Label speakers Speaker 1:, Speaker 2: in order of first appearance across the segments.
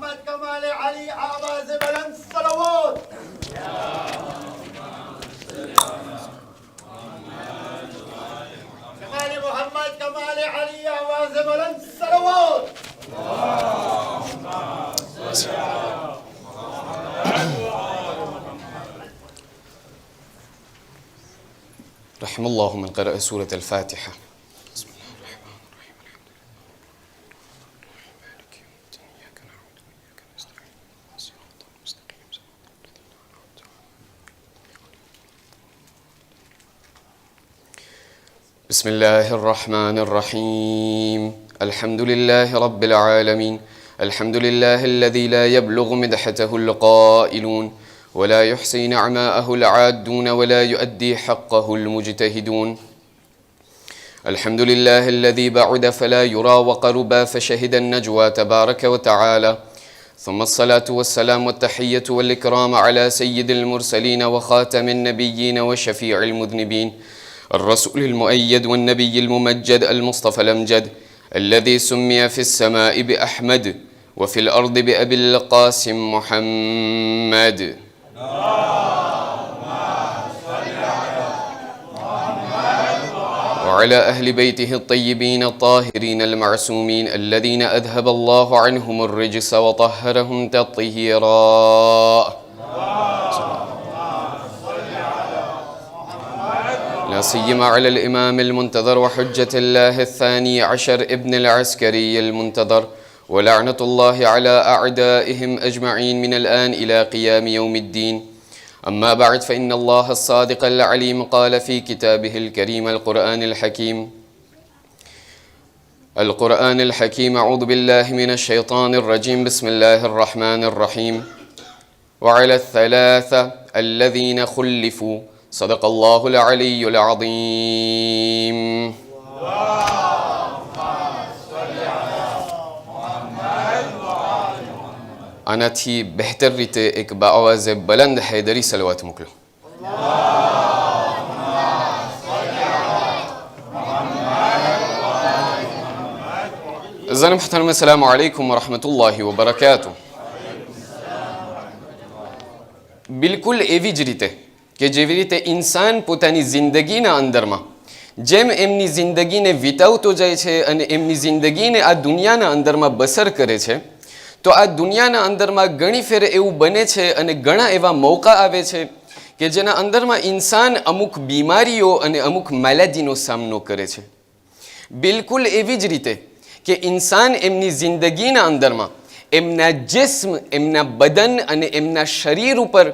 Speaker 1: मोहम्मद कमाल अली आवाज बुलंद सलवात कमाल मोहम्मद कमाल अली आवाज बुलंद सलवात
Speaker 2: رحم الله من قرأ سورة الفاتحة. بسم الله الرحمن الرحيم. الحمد لله رب العالمين. الحمد لله الذي لا يبلغ مدحته القائلون ولا يحصي نعماءه العادون ولا يؤدي حقه المجتهدون. الحمد لله الذي بعد فلا يرى وقربا فشهد النجوى تبارك وتعالى. ثم الصلاة والسلام والتحية والإكرام على سيد المرسلين وخاتم النبيين وشفيع المذنبين الرسول المؤيد والنبي الممجد المصطفى الأمجد الذي سمي في السماء بأحمد وفي الأرض بأبي القاسم محمد. وعلى أهل بيته الطيبين الطاهرين المعصومين الذين أذهب الله عنهم الرجس وطهرهم تطهيرا. لا سيما على الإمام المنتظر وحجة الله الثاني عشر ابن العسكري المنتظر ولعنة الله على أعدائهم أجمعين من الآن إلى قيام يوم الدين. أما بعد فإن الله الصادق العليم قال في كتابه الكريم القرآن الحكيم أعوذ بالله من الشيطان الرجيم بسم الله الرحمن الرحيم. وعلى الثلاثة الذين خلفوا صدق الله العلي العظيم. આનાથી બહેતર રીતે એક બાઆવાઝે બલંદ હૈદરી સલવાત મોકલો. અઝાન મુહતરમ અસ્સલામુ અલૈકુમ વરહમતુલ્લાહિ વબરકાતુહ. બિલકુલ એવી જ રીતે કે જેવી રીતે ઇન્સાન પોતાની જિંદગીના અંદરમાં જેમ એમની જિંદગીને વિતાવતો જાય છે અને એમની જિંદગીને આ દુનિયાના અંદરમાં બસર કરે છે, તો આ દુનિયાના અંદરમાં ઘણી ફેર એવું બને છે અને ઘણા એવા મોકા આવે છે કે જેના અંદરમાં ઇન્સાન અમુક બીમારીઓ અને અમુક મેલેડીનો સામનો કરે છે. બિલકુલ એવી જ રીતે કે ઇન્સાન એમની જિંદગીના અંદરમાં એમના જિસ્મ, એમના બદન અને એમના શરીર ઉપર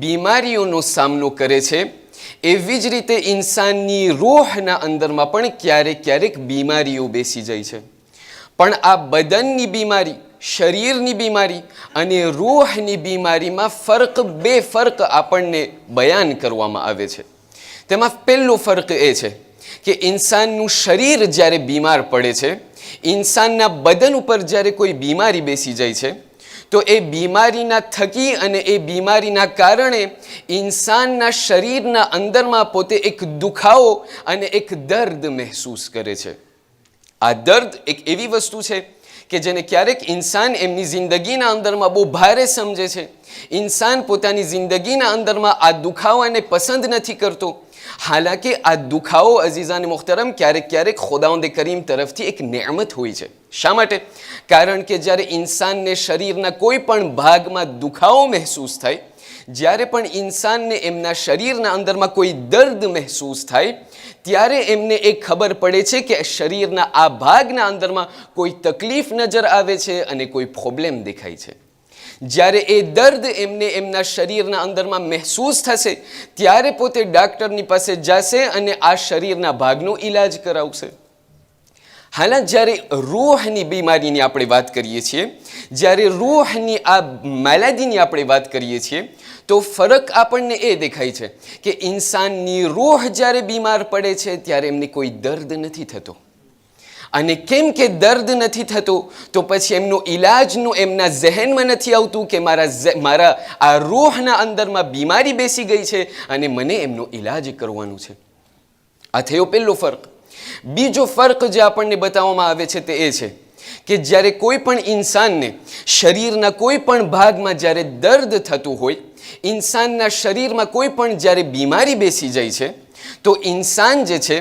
Speaker 2: બીમારીઓનો સામનો કરે છે, એવી જ રીતે ઇન્સાનની રૂહના અંદરમાં પણ ક્યારેક ક્યારેક બીમારીઓ બેસી જાય છે. પણ આ બદનની બીમારી, શરીરની બીમારી અને રૂહની બીમારીમાં બે ફર્ક આપણને બયાન કરવામાં આવે છે. તેમાં પહેલો ફર્ક એ છે કે ઇન્સાનનું શરીર જ્યારે બીમાર પડે છે, ઇન્સાનના બદન ઉપર જ્યારે કોઈ બીમારી બેસી જાય છે, તો એ બીમારીના થકી અને એ બીમારીના કારણે ઇન્સાનના શરીરના અંદરમાં પોતે એક દુખાવો અને એક દર્દ મહેસૂસ કરે છે. આ દર્દ એક એવી વસ્તુ છે કે જેને ક્યારેક ઇન્સાન એમની જિંદગીના અંદરમાં બહુ ભારે સમજે છે. ઇન્સાન પોતાની જિંદગીના અંદરમાં આ દુખાવાને પસંદ નથી કરતો. હાલાકે આ દુખાવો અઝીઝાન મુહતરમ ક્યારેક ક્યારેક ખુદાવંદ કરીમ તરફથી એક નેમત હોય છે. શા માટે? કારણ કે જ્યારે ઇન્સાનને શરીરના કોઈ પણ ભાગમાં દુખાવો મહેસૂસ થાય, જ્યારે પણ ઇન્સાનને એમના શરીરના અંદરમાં કોઈ દર્દ મહેસૂસ થાય, ત્યારે એમને એ ખબર પડે છે કે શરીરના આ ભાગના અંદરમાં કોઈ તકલીફ નજર આવે છે અને કોઈ પ્રોબ્લેમ દેખાય છે. જ્યારે એ દર્દ એમને એમના શરીરના અંદરમાં મહેસૂસ થશે, ત્યારે પોતે ડાક્ટરની પાસે જશે અને આ શરીરના ભાગનો ઈલાજ કરાવશે. હાલાત જ્યારે રૂહની બીમારીની આપણે વાત કરીએ છીએ, જ્યારે રૂહની આ મેલેડીની આપણે વાત કરીએ છીએ, તો ફરક આપણને એ દેખાય છે કે ઇન્સાનની રૂહ જ્યારે બીમાર પડે છે ત્યારે એમને કોઈ દર્દ નથી થતો. અને કેમ કે દર્દ નથી થતો, તો પછી એમનો ઈલાજનું એમના ઝહેનમાં નથી આવતું કે મારા આ રૂહના અંદરમાં બીમારી બેસી ગઈ છે અને મને એમનો ઈલાજ કરવાનું છે. આ થયો પહેલો ફર્ક. બીજો ફર્ક જે આપણને બતાવવામાં આવે છે તે એ છે કે જ્યારે કોઈ પણ ઇન્સાનને શરીરના કોઈ પણ ભાગમાં જ્યારે દર્દ થતું હોય, ઇન્સાનના શરીરમાં કોઈ પણ જ્યારે બીમારી બેસી જાય છે, તો ઇન્સાન જે છે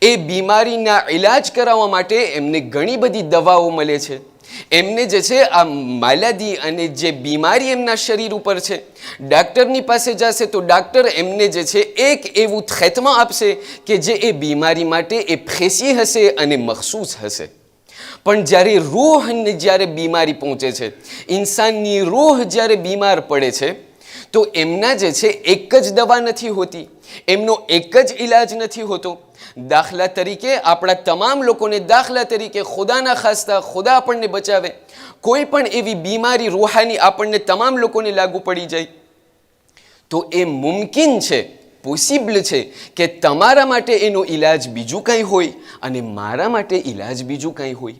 Speaker 2: એ બીમારીના ઇલાજ કરાવવા માટે એમને ઘણી બધી દવાઓ મળે છે. એમને જે છે આ માલાદી અને જે બીમારી એમના શરીર ઉપર છે, ડાક્ટરની પાસે જશે તો ડાક્ટર એમને જે છે એક એવું ટ્રીટમેન્ટ આપશે કે જે એ બીમારી માટે એ પ્રેસી હશે અને મખસૂસ હશે. પણ જ્યારે રૂહને જ્યારે બીમારી પહોંચે છે, ઇન્સાનની રૂહ જ્યારે બીમાર પડે છે, તો એમના જે છે એક જ દવા નથી હોતી, એમનો એક જ ઈલાજ નથી હોતો. દાખલા તરીકે આપણા તમામ લોકોને, દાખલા તરીકે ખુદાના ખાસ્તા ખુદા આપણને બચાવે, કોઈ પણ એવી બીમારી રૂહાની આપણને તમામ લોકોને લાગુ પડી જાય, તો એ મુમકિન છે, પોસિબલ છે કે તમારા માટે એનો ઈલાજ બીજું કંઈ હોય અને મારા માટે ઈલાજ બીજું કંઈ હોય.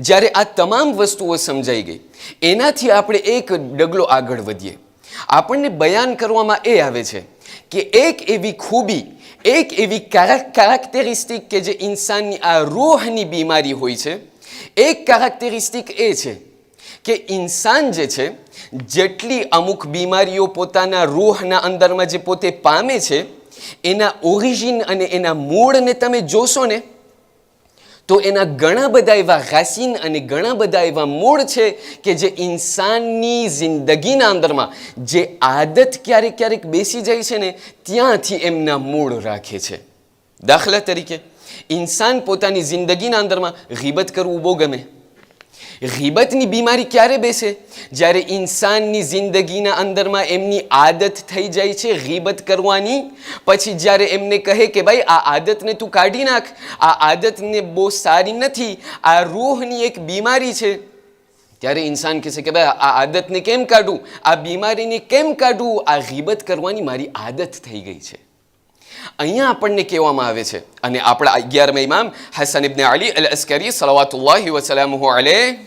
Speaker 2: જ્યારે આ તમામ વસ્તુઓ સમજાઈ ગઈ, એનાથી આપણે એક ડગલો આગળ વધીએ. આપણને બયાન કરવામાં એ આવે છે કે એક એવી ખૂબી, એક એવી કેરેક્ટરિસ્ટિક કે જે ઇન્સાનની આ રૂહની બીમારી હોય છે, એક કેરેક્ટરિસ્ટિક એ છે કે ઇન્સાન જે છે જેટલી અમુક બીમારીઓ પોતાના રૂહના અંદરમાં જે પોતે પામે છે, એના ઓરિજિન અને એના મૂળને તમે જોશો ને, તો એના ઘણા બધા એવા રાસીન અને ઘણા બધા એવા મૂળ છે કે જે ઇન્સાનની જિંદગીના અંદરમાં જે આદત ક્યારેક ક્યારેક બેસી જાય છે ને, ત્યાંથી એમના મૂળ રાખે છે. દાખલા તરીકે ઇન્સાન પોતાની જિંદગીના અંદરમાં ગીબત કરવું બહુ ગમે. ગીબતની બીમારી ક્યારે બેસે? જ્યારે ઇન્સાનની જિંદગીના અંદરમાં એમની આદત થઈ જાય છે ગીબત કરવાની. પછી જ્યારે એમને કહે કે ભાઈ આ આદતને તું કાઢી નાખ, આ આદતને બહુ સારી નથી, આ રૂહની એક બીમારી છે, ત્યારે ઇન્સાન કહે છે કે ભાઈ આ આદતને કેમ કાઢું, આ બીમારીને કેમ કાઢું, આ ગીબત કરવાની મારી આદત થઈ ગઈ છે. અહીંયા આપણને કહેવામાં આવે છે, અને આપણા 11મા ઇમામ હસન ઇબ્ન અલી અલ અસ્કરી સલાવતુલ્લાહિ વસલામુહુ અલૈહ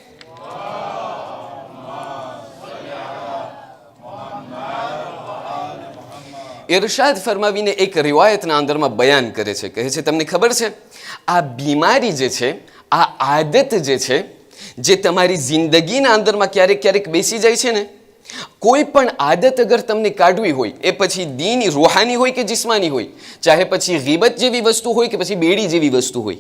Speaker 2: ઇરશાદ ફરમાવીને એક રિવાયતના અંદરમાં બયાન કરે છે. કહે છે તમને ખબર છે આ બીમારી જે છે, આ આદત જે છે, જે તમારી જિંદગીના અંદરમાં ક્યારેક ક્યારેક બેસી જાય છે ને, કોઈ પણ આદત અગર તમને કાઢવી હોય, એ પછી દીની રૂહાની હોય કે જિસ્માની હોય, ચાહે પછી ગીબત જેવી વસ્તુ હોય કે પછી બેડી જેવી વસ્તુ હોય,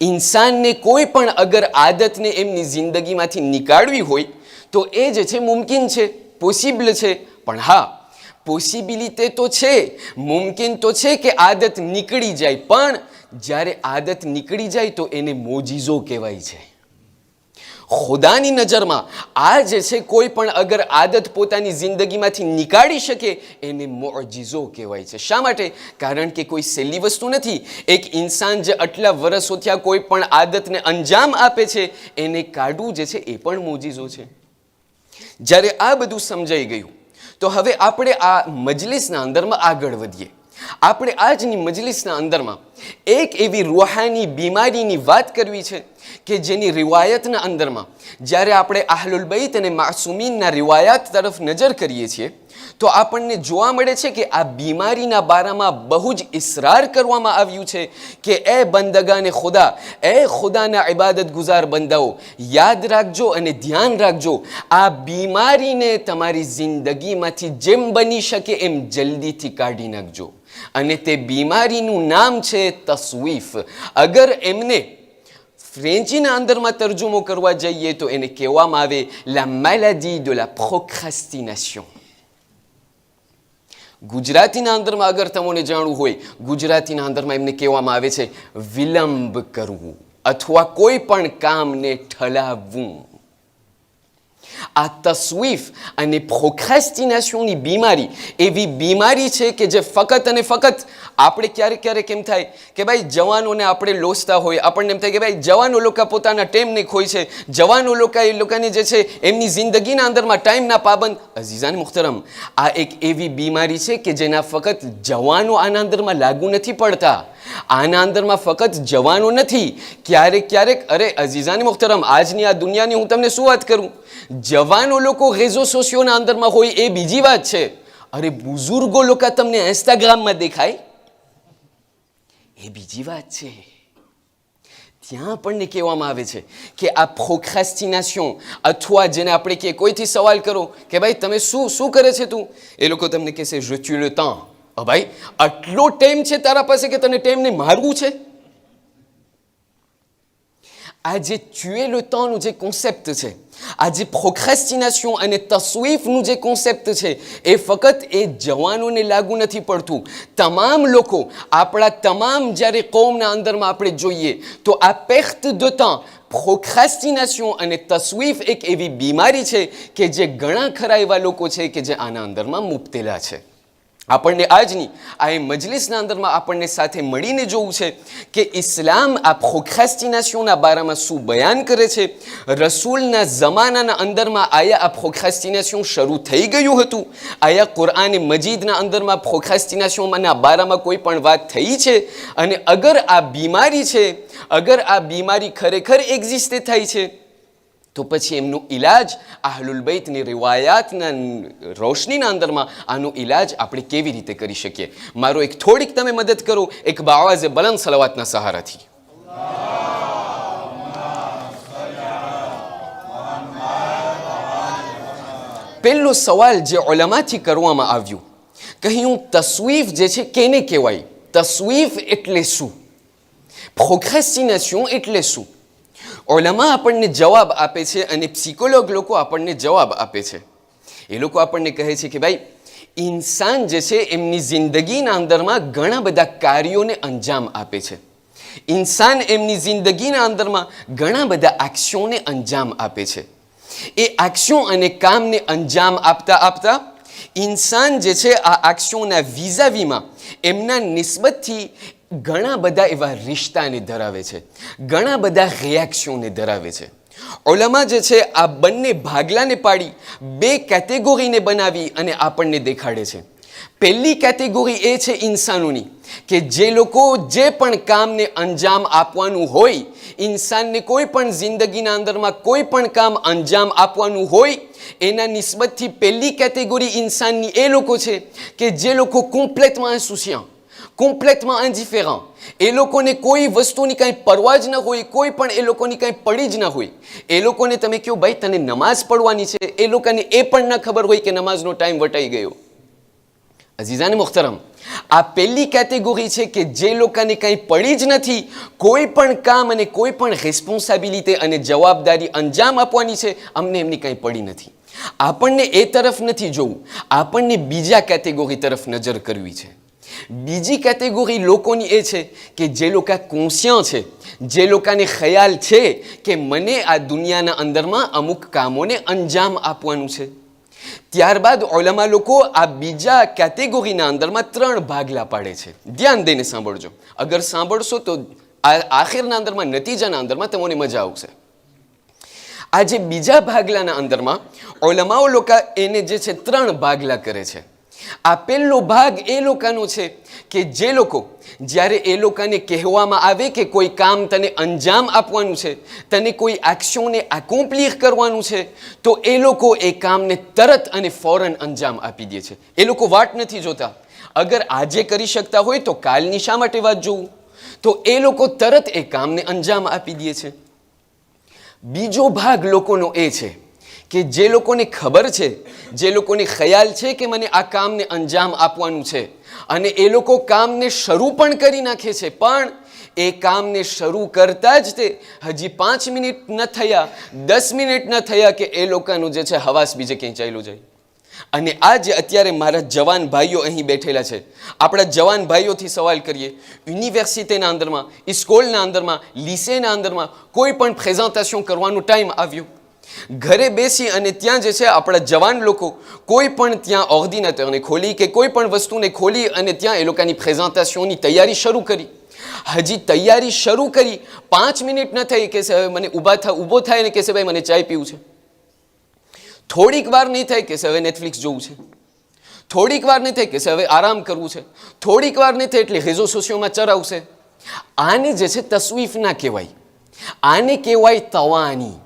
Speaker 2: ઇન્સાનને કોઈ પણ અગર આદતને એમની જિંદગીમાંથી નીકાળવી હોય તો એ જે છે મુમકિન છે, પોસિબલ છે. પણ હા, પોસિબિલિટી તો છે, મુમકિન તો છે કે આદત નીકળી જાય, પણ જ્યારે આદત નીકળી જાય તો એને મોજીઝો કહેવાય છે. ખુદાની નજરમાં આ જે છે કોઈ પણ અગર આદત પોતાની જિંદગીમાંથી નીકાળી શકે એને મોજીઝો કહેવાય છે. શા માટે? કારણ કે કોઈ સહેલી વસ્તુ નથી. એક ઇન્સાન જે આટલા વર્ષો થયા કોઈ પણ આદતને અંજામ આપે છે, એને કાઢવું જે છે એ પણ મોજીઝો છે. જ્યારે આ બધું સમજાઈ ગયું, તો હવે આપણે આ મજલિસના અંદરમાં આગળ વધીએ. આપણે આજની મજલિસના અંદરમાં એક એવી રૂહાની બીમારીની વાત કરવી છે કે જેની રિવાયતના અંદરમાં જ્યારે આપણે આહલુલ બૈત અને માસૂમીનના રિવાયાત તરફ નજર કરીએ છીએ, તો આપણને જોવા મળે છે કે આ બીમારીના બારામાં બહુ જ ઇસરાર કરવામાં આવ્યું છે કે એ બંદગાને ખુદા, એ ખુદાના ઇબાદત ગુજાર બંદાઓ, યાદ રાખજો અને ધ્યાન રાખજો, આ બીમારીને તમારી જિંદગીમાંથી જેમ બની શકે એમ જલ્દીથી કાઢી નાખજો. અને તે બીમારીનું નામ છે તસવીફ. અગર એમને ફ્રેન્ચીના અંદરમાં તર્જુમો કરવા જઈએ તો એને કહેવામાં આવે la maladie de la procrastination. ગુજરાતીના અંદરમાં અગર તમને જાણવું હોય, ગુજરાતીના અંદરમાં એમને કહેવામાં આવે છે વિલંબ કરવું અથવા કોઈ પણ કામને ઠલાવવું. આ તસવીફ અને પ્રોક્રેસ્ટિનેશનની બીમારી એવી બીમારી છે કે જે ફક્ત અને ફક્ત આપણે ક્યારેક ક્યારેક એમ થાય કે ભાઈ જવાનોને આપણે લોચતા હોય, આપણને એમ થાય કે ભાઈ જવાનો લોકો પોતાના ટાઈમને ખોય છે, જવાનો લોકો એ લોકોને જે છે એમની જિંદગીના અંદરમાં ટાઈમના પાબંદ. અઝીઝાન મુખ્તરમ, આ એક એવી બીમારી છે કે જેના ફક્ત જવાનો આના અંદરમાં લાગુ નથી પડતા. આના અંદરમાં ફક્ત જવાનો નથી, ક્યારેક ક્યારેક, અરે અઝીઝાન મુખ્તરમ, આજની આ દુનિયાની હું તમને શું વાત કરું, જવાનો લોકો રેઝો સોશિયોના અંદરમાં હોય એ બીજી વાત છે, અરે બુઝુર્ગો લોકો તમને ઇન્સ્ટાગ્રામમાં દેખાય એ બીજી વાત છે. ત્યાં આપણને કહેવામાં આવે છે કે આ પ્રોક્રેસ્ટિનેશન અથવા જેને આપણે કે કોઈથી સવાલ કરો કે ભાઈ તમે શું કરે છે તું, એ લોકો તમને કહેશે je tue le temps. ભાઈ આટલો ટાઈમ છે તારા પાસે કે તને ટાઈમને મારવું છે? આ જે tuer le tempsનું જે કોન્સેપ્ટ છે, આ જે પ્રોક્રેસ્ટિનેશન અને તસ્વીફનું જે કોન્સેપ્ટ છે, એ ફક્ત એ જવાનોને લાગુ નથી પડતું. તમામ લોકો, આપણા તમામ જ્યારે કોમના અંદરમાં આપણે જોઈએ તો આ perte de temps, પ્રોક્રેસ્ટિનેશન અને તસ્વીફ એક એવી બીમારી છે કે જે ઘણા ખરા એવા લોકો છે કે જે આના અંદરમાં મુબતેલા છે. આપણને આજની આ મજલિસના અંદરમાં આપણને સાથે મળીને જોવું છે કે ઇસ્લામ આ પ્રોક્રેસ્ટિનેશનના બારામાં શું બયાન કરે છે. રસૂલના જમાનાના અંદરમાં આયા આ પ્રોક્રેસ્ટિનેશન શરૂ થઈ ગયું હતું? આયા કુરઆન મજીદના અંદરમાં પ્રોક્રેસ્ટિનેશનના બારામાં કોઈ પણ વાત થઈ છે? અને અગર આ બીમારી છે, અગર આ બીમારી ખરેખર એક્ઝિસ્ટ થાય છે, તો પછી એમનું ઇલાજ અહલુલ બૈતની રિવાયાતના રોશનીના અંદરમાં આનો ઇલાજ આપણે કેવી રીતે કરી શકીએ? મારો એક થોડીક તમે મદદ કરો એક બાવાઝે બલંદ સલાવાતના સહારાથી. પહેલો સવાલ જે ઉલમાથી કરવામાં આવ્યું, કહ્યું તસ્વીફ જે છે કેને કહેવાય? તસ્વીફ એટલે શું? પ્રોક્રેસ્ટિનેશન એટલે શું? ઉલમા આપણને જવાબ આપે છે અને પ્સિકોલોગ લોકો આપણને જવાબ આપે છે. એ લોકો આપણને કહે છે કે ભાઈ ઇન્સાન જે છે એમની જિંદગીના અંદરમાં ઘણા બધા કાર્યોને અંજામ આપે છે. ઇન્સાન એમની જિંદગીના અંદરમાં ઘણા બધા એક્શનને અંજામ આપે છે. એ એક્શન અને કામને અંજામ આપતા આપતા ઇન્સાન જે છે આ એક્શનના વિઝાવીમાં એમના નિસ્બતથી ઘણા બધા એવા રિશ્તાને ધરાવે છે, ઘણા બધા રિએક્શનને ધરાવે છે. ઉલમા જે છે આ બંને ભાગલાને પાડી બે કેટેગરીને બનાવી અને આપણને દેખાડે છે. પહેલી કેટેગરી એ છે ઇન્સાનોની કે જે લોકો જે પણ કામને અંજામ આપવાનું હોય, ઇન્સાનને કોઈ પણ જિંદગીના અંદરમાં કોઈ પણ કામ અંજામ આપવાનું હોય, એના નિસ્બતથી પહેલી કેટેગરી ઇન્સાનની એ લોકો છે કે જે લોકો કોમ્પ્લેટમાં ઇન્સુસિયન્ટ, કોમ્પ્લેટમાં ઇન્ડિફરન્ટ, એ લોકોને કોઈ વસ્તુની કાંઈ પરવા જ ન હોય, કોઈ પણ એ લોકોની કાંઈ પડી જ ન હોય. એ લોકોને તમે કહો ભાઈ તને નમાઝ પડવાની છે, એ લોકોને એ પણ ન ખબર હોય કે નમાઝનો ટાઈમ વટાઈ ગયો. અઝીઝાન મુખ્તરમ, આ પહેલી કેટેગરી છે કે જે લોકોને કંઈ પડી જ નથી, કોઈ પણ કામ અને કોઈ પણ રિસ્પોન્સિબિલિટી અને જવાબદારી અંજામ આપવાની છે, અમને એમની કંઈ પડી નથી. આપણને એ તરફ નથી જોવું, આપણને બીજા કેટેગરી તરફ નજર કરવી છે. બીજી કેટેગરી લોકોની એ છે કે જે લોકો કોન્શિયસ છે, જે લોકોને ખ્યાલ છે કે મને આ દુનિયાના અંદરમાં અમુક કામોને અંજામ આપવાનું છે. ત્યારબાદ ઉલમા લોકો આ બીજા કેટેગરીના અંદરમાં ત્રણ ભાગલા પાડે છે. ધ્યાન દઈને સાંભળજો. અગર સાંભળશો તો આખિરના અંદરમાં નતીજાના અંદરમાં તમને મજા આવશે. આ જે બીજા ભાગલાના અંદરમાં ઉલમાઓ લોકો એને જે છે ત્રણ ભાગલા કરે છે. આ પહેલો ભાગ એ લોકોનો છે કે જે લોકો જ્યારે એ લોકોને કહેવામાં આવે કે કોઈ કામ તને અંજામ આપવાનું છે, તને કોઈ એક્શનને એકોમ્પ્લીટ કરવાનું છે, તો એ લોકો એ કામને તરત અને ફોરન અંજામ આપી દે છે. એ લોકો વાટ નથી જોતા. અગર આજે કરી શકતા હોય તો કાલની શા માટે વાત જોવું? તો એ લોકો તરત એ કામને અંજામ આપી દે છે. બીજો ભાગ લોકોનો એ છે કે જે લોકોને ખબર છે, જે લોકોને ખ્યાલ છે કે મને આ કામને અંજામ આપવાનું છે અને એ લોકો કામને શરૂ પણ કરી નાખે છે, પણ એ કામને શરૂ કરતા જ તે હજી 5 મિનિટ ન થયા, 10 મિનિટ ન થયા કે એ લોકોનું જે છે હવાસ બીજે ક્યાંય ચાલ્યું જાય. અને આ જે અત્યારે મારા જવાન ભાઈઓ અહીં બેઠેલા છે, આપણા જવાન ભાઈઓથી સવાલ કરીએ, યુનિવર્સિટીના અંદરમાં, સ્કૂલના અંદરમાં, લીસેના અંદરમાં કોઈ પણ પ્રેઝન્ટેશન કરવાનો ટાઈમ આવ્યો, ઘરે બેસી અને ત્યાં જે છે આપણા જવાન લોકો કોઈ પણ ત્યાં ઓર્ડિનેટરને ખોલી કે કોઈ પણ વસ્તુને ખોલી અને ત્યાં એ લોકોની પ્રેઝન્ટેશનની તૈયારી શરૂ કરી. હજી તૈયારી શરૂ કરી 5 મિનિટ ન થઈ કે હવે મને ઊભો થાય ને કહેશે ભાઈ મને ચાય પીવું છે. થોડીક વાર નહીં થાય કે હવે નેટફ્લિક્સ જોવું છે. થોડીક વાર નહીં થાય કે હવે આરામ કરવું છે. થોડીક વાર નહીં થાય એટલે રેઝો સોશિયોમાં ચરાવશે. આને જે છે તસ્વીફ ના કહેવાય, આને કહેવાય તવાની.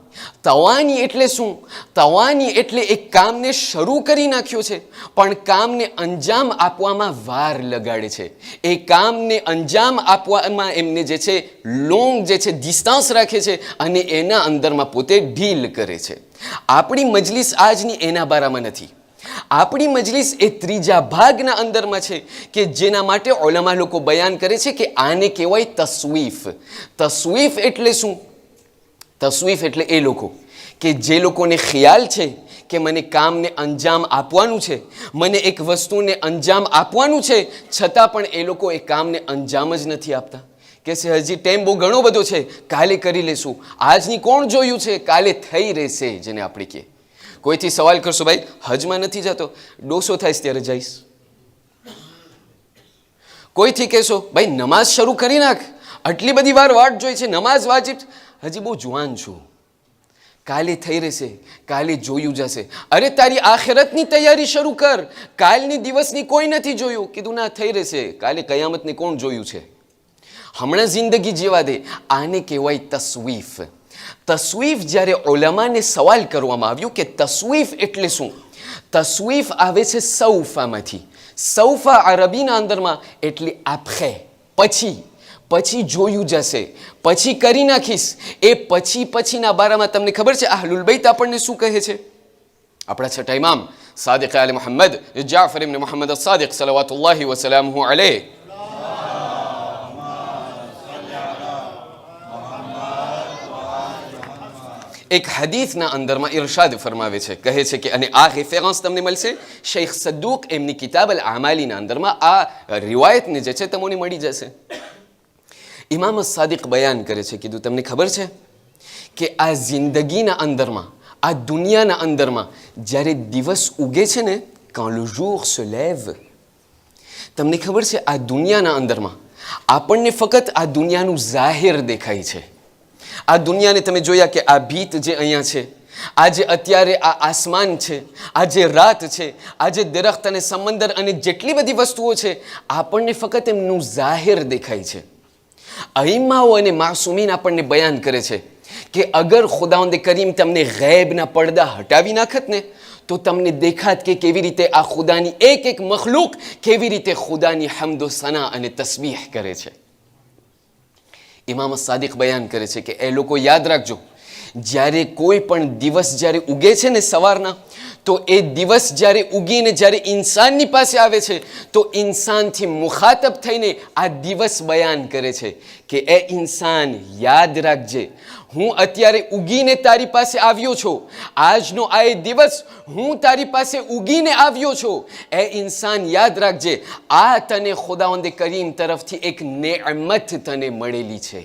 Speaker 2: તવાની એટલે શું? તવાની એટલે એક કામને શરૂ કરી નાખ્યો છે, પણ કામને અંજામ આપવામાં વાર લગાડે છે. એ કામને અંજામ આપવામાં એમને જે છે લોંગ જે છે ડિસ્ટન્સ રાખે છે અને એના અંદરમાં પોતે ઢીલ કરે છે. આપણી મજલિસ આજની એના બારામાં નથી. આપણી મજલિસ એ ત્રીજા ભાગના અંદરમાં છે કે જેના માટે ઉલમા લોકો બયાન કરે છે કે આને કહેવાય તસ્વીફ. તસ્વીફ એટલે શું? તસ્વીફ એટલે એ લોકો કે જે લોકોને ખ્યાલ છે કે મને કામને અંજામ આપવાનું છે, મને એક વસ્તુને અંજામ આપવાનું છે, છતાં પણ એ લોકો એ કામને અંજામ જ નથી આપતા. કે છે હજી ટાઈમ બહુ ઘણો બધો છે, કાલે કરી લેશું, આજની કોણ જોયું છે, કાલે થઈ રહેશે. જેને આપણે કહીએ, કોઈથી સવાલ કરશો, ભાઈ હજમાં નથી જતો, ડોસો થાય ત્યારે જઈશ. કોઈથી કહેશો, ભાઈ નમાઝ શરૂ કરી નાખ, આટલી બધી વાર વાટ જોઈ છે, નમાઝ વાજિબ, હજી બહુ જુવાન છું, કાલે થઈ રહેશે, કાલે જોયું જશે. અરે તારી આખિરતની તૈયારી શરૂ કર, કાલની દિવસની કોઈ નથી જોયું. કીધું ના, થઈ રહેશે, કાલે કયામતની કોણ જોયું છે, હમણાં જિંદગી જીવા દે. આને કહેવાય તસ્વીફ. તસ્વીફ જ્યારે ઉલમાને સવાલ કરવામાં આવ્યું કે તસ્વીફ એટલે શું, તસ્વીફ આવે છે સૌફામાંથી. સૌફા અરબીના અંદરમાં એટલે આપખે, પછી, પછી જોયું જશે, પછી કરી નાખીશ. એ પછીના બારામાં તમને ખબર છે અહલુલ બૈત આપણને શું કહે છે? આપણા છઠ્ઠા ઇમામ સાદિક આલે મુહમ્મદ જાફર ઇબ્ન મુહમ્મદ અસ-સાદિક સલવાતુલ્લાહી વસલામુહુ અલૈહ એક હદીથના અંદરમાં ઇરશાદ ફરમાવે છે, કહે છે કે, અને આ રેફરન્સ તમને મળશે શેખ સદ્દુક એમની કિતાબ અલ આમાલીના અંદરમાં, આ રિવાયતને જે છે તમને મળી જશે. ઇમામ સાદિક બયાન કરે છે, કીધું તમને ખબર છે કે આ જિંદગીના અંદરમાં, આ દુનિયાના અંદરમાં જ્યારે દિવસ ઉગે છે ને, quand le jour se lève, તમને ખબર છે આ દુનિયાના અંદરમાં આપણને ફક્ત આ દુનિયાનું જાહેર દેખાય છે. આ દુનિયાને તમે જોયા કે આ ભીત જે અહીંયા છે, આજે અત્યારે આ આસમાન છે, આજે રાત છે, આજે દરખ્ત અને સમંદર અને જેટલી બધી વસ્તુઓ છે, આપણને ફક્ત એમનું જાહેર દેખાય છે. અઈમાઓ અને માસૂમીન આપણને બયાન કરે છે કે અગર ખુદાવંદ કરીમ તમને ગૈબના પડદા હટાવી નાખત ને, તો તમને દેખાત કે કેવી રીતે આ ખુદાની એક એક મખલૂક કેવી રીતે ખુદાની હમદો સના અને તસ્બીહ કરે છે. ઇમામ સાદિક બયાન કરે છે કે એ લોકો યાદ રાખજો, જ્યારે કોઈ પણ દિવસ જ્યારે ઉગે છે ને સવારના, તો એ દિવસ જ્યારે ઉગીને જ્યારે ઇન્સાનની પાસે આવે છે, તો ઇન્સાનથી મુખાતબ થઈને આ દિવસ બયાન કરે છે કે એ ઇન્સાન યાદ રાખજે, હું અત્યારે ઉગીને તારી પાસે આવ્યો છું, આજનો આ એ દિવસ હું તારી પાસે ઉગીને આવ્યો છું. એ ઇન્સાન યાદ રાખજે, આ તને ખુદાવંદ કરીમ તરફથી એક નેમત તને મળેલી છે.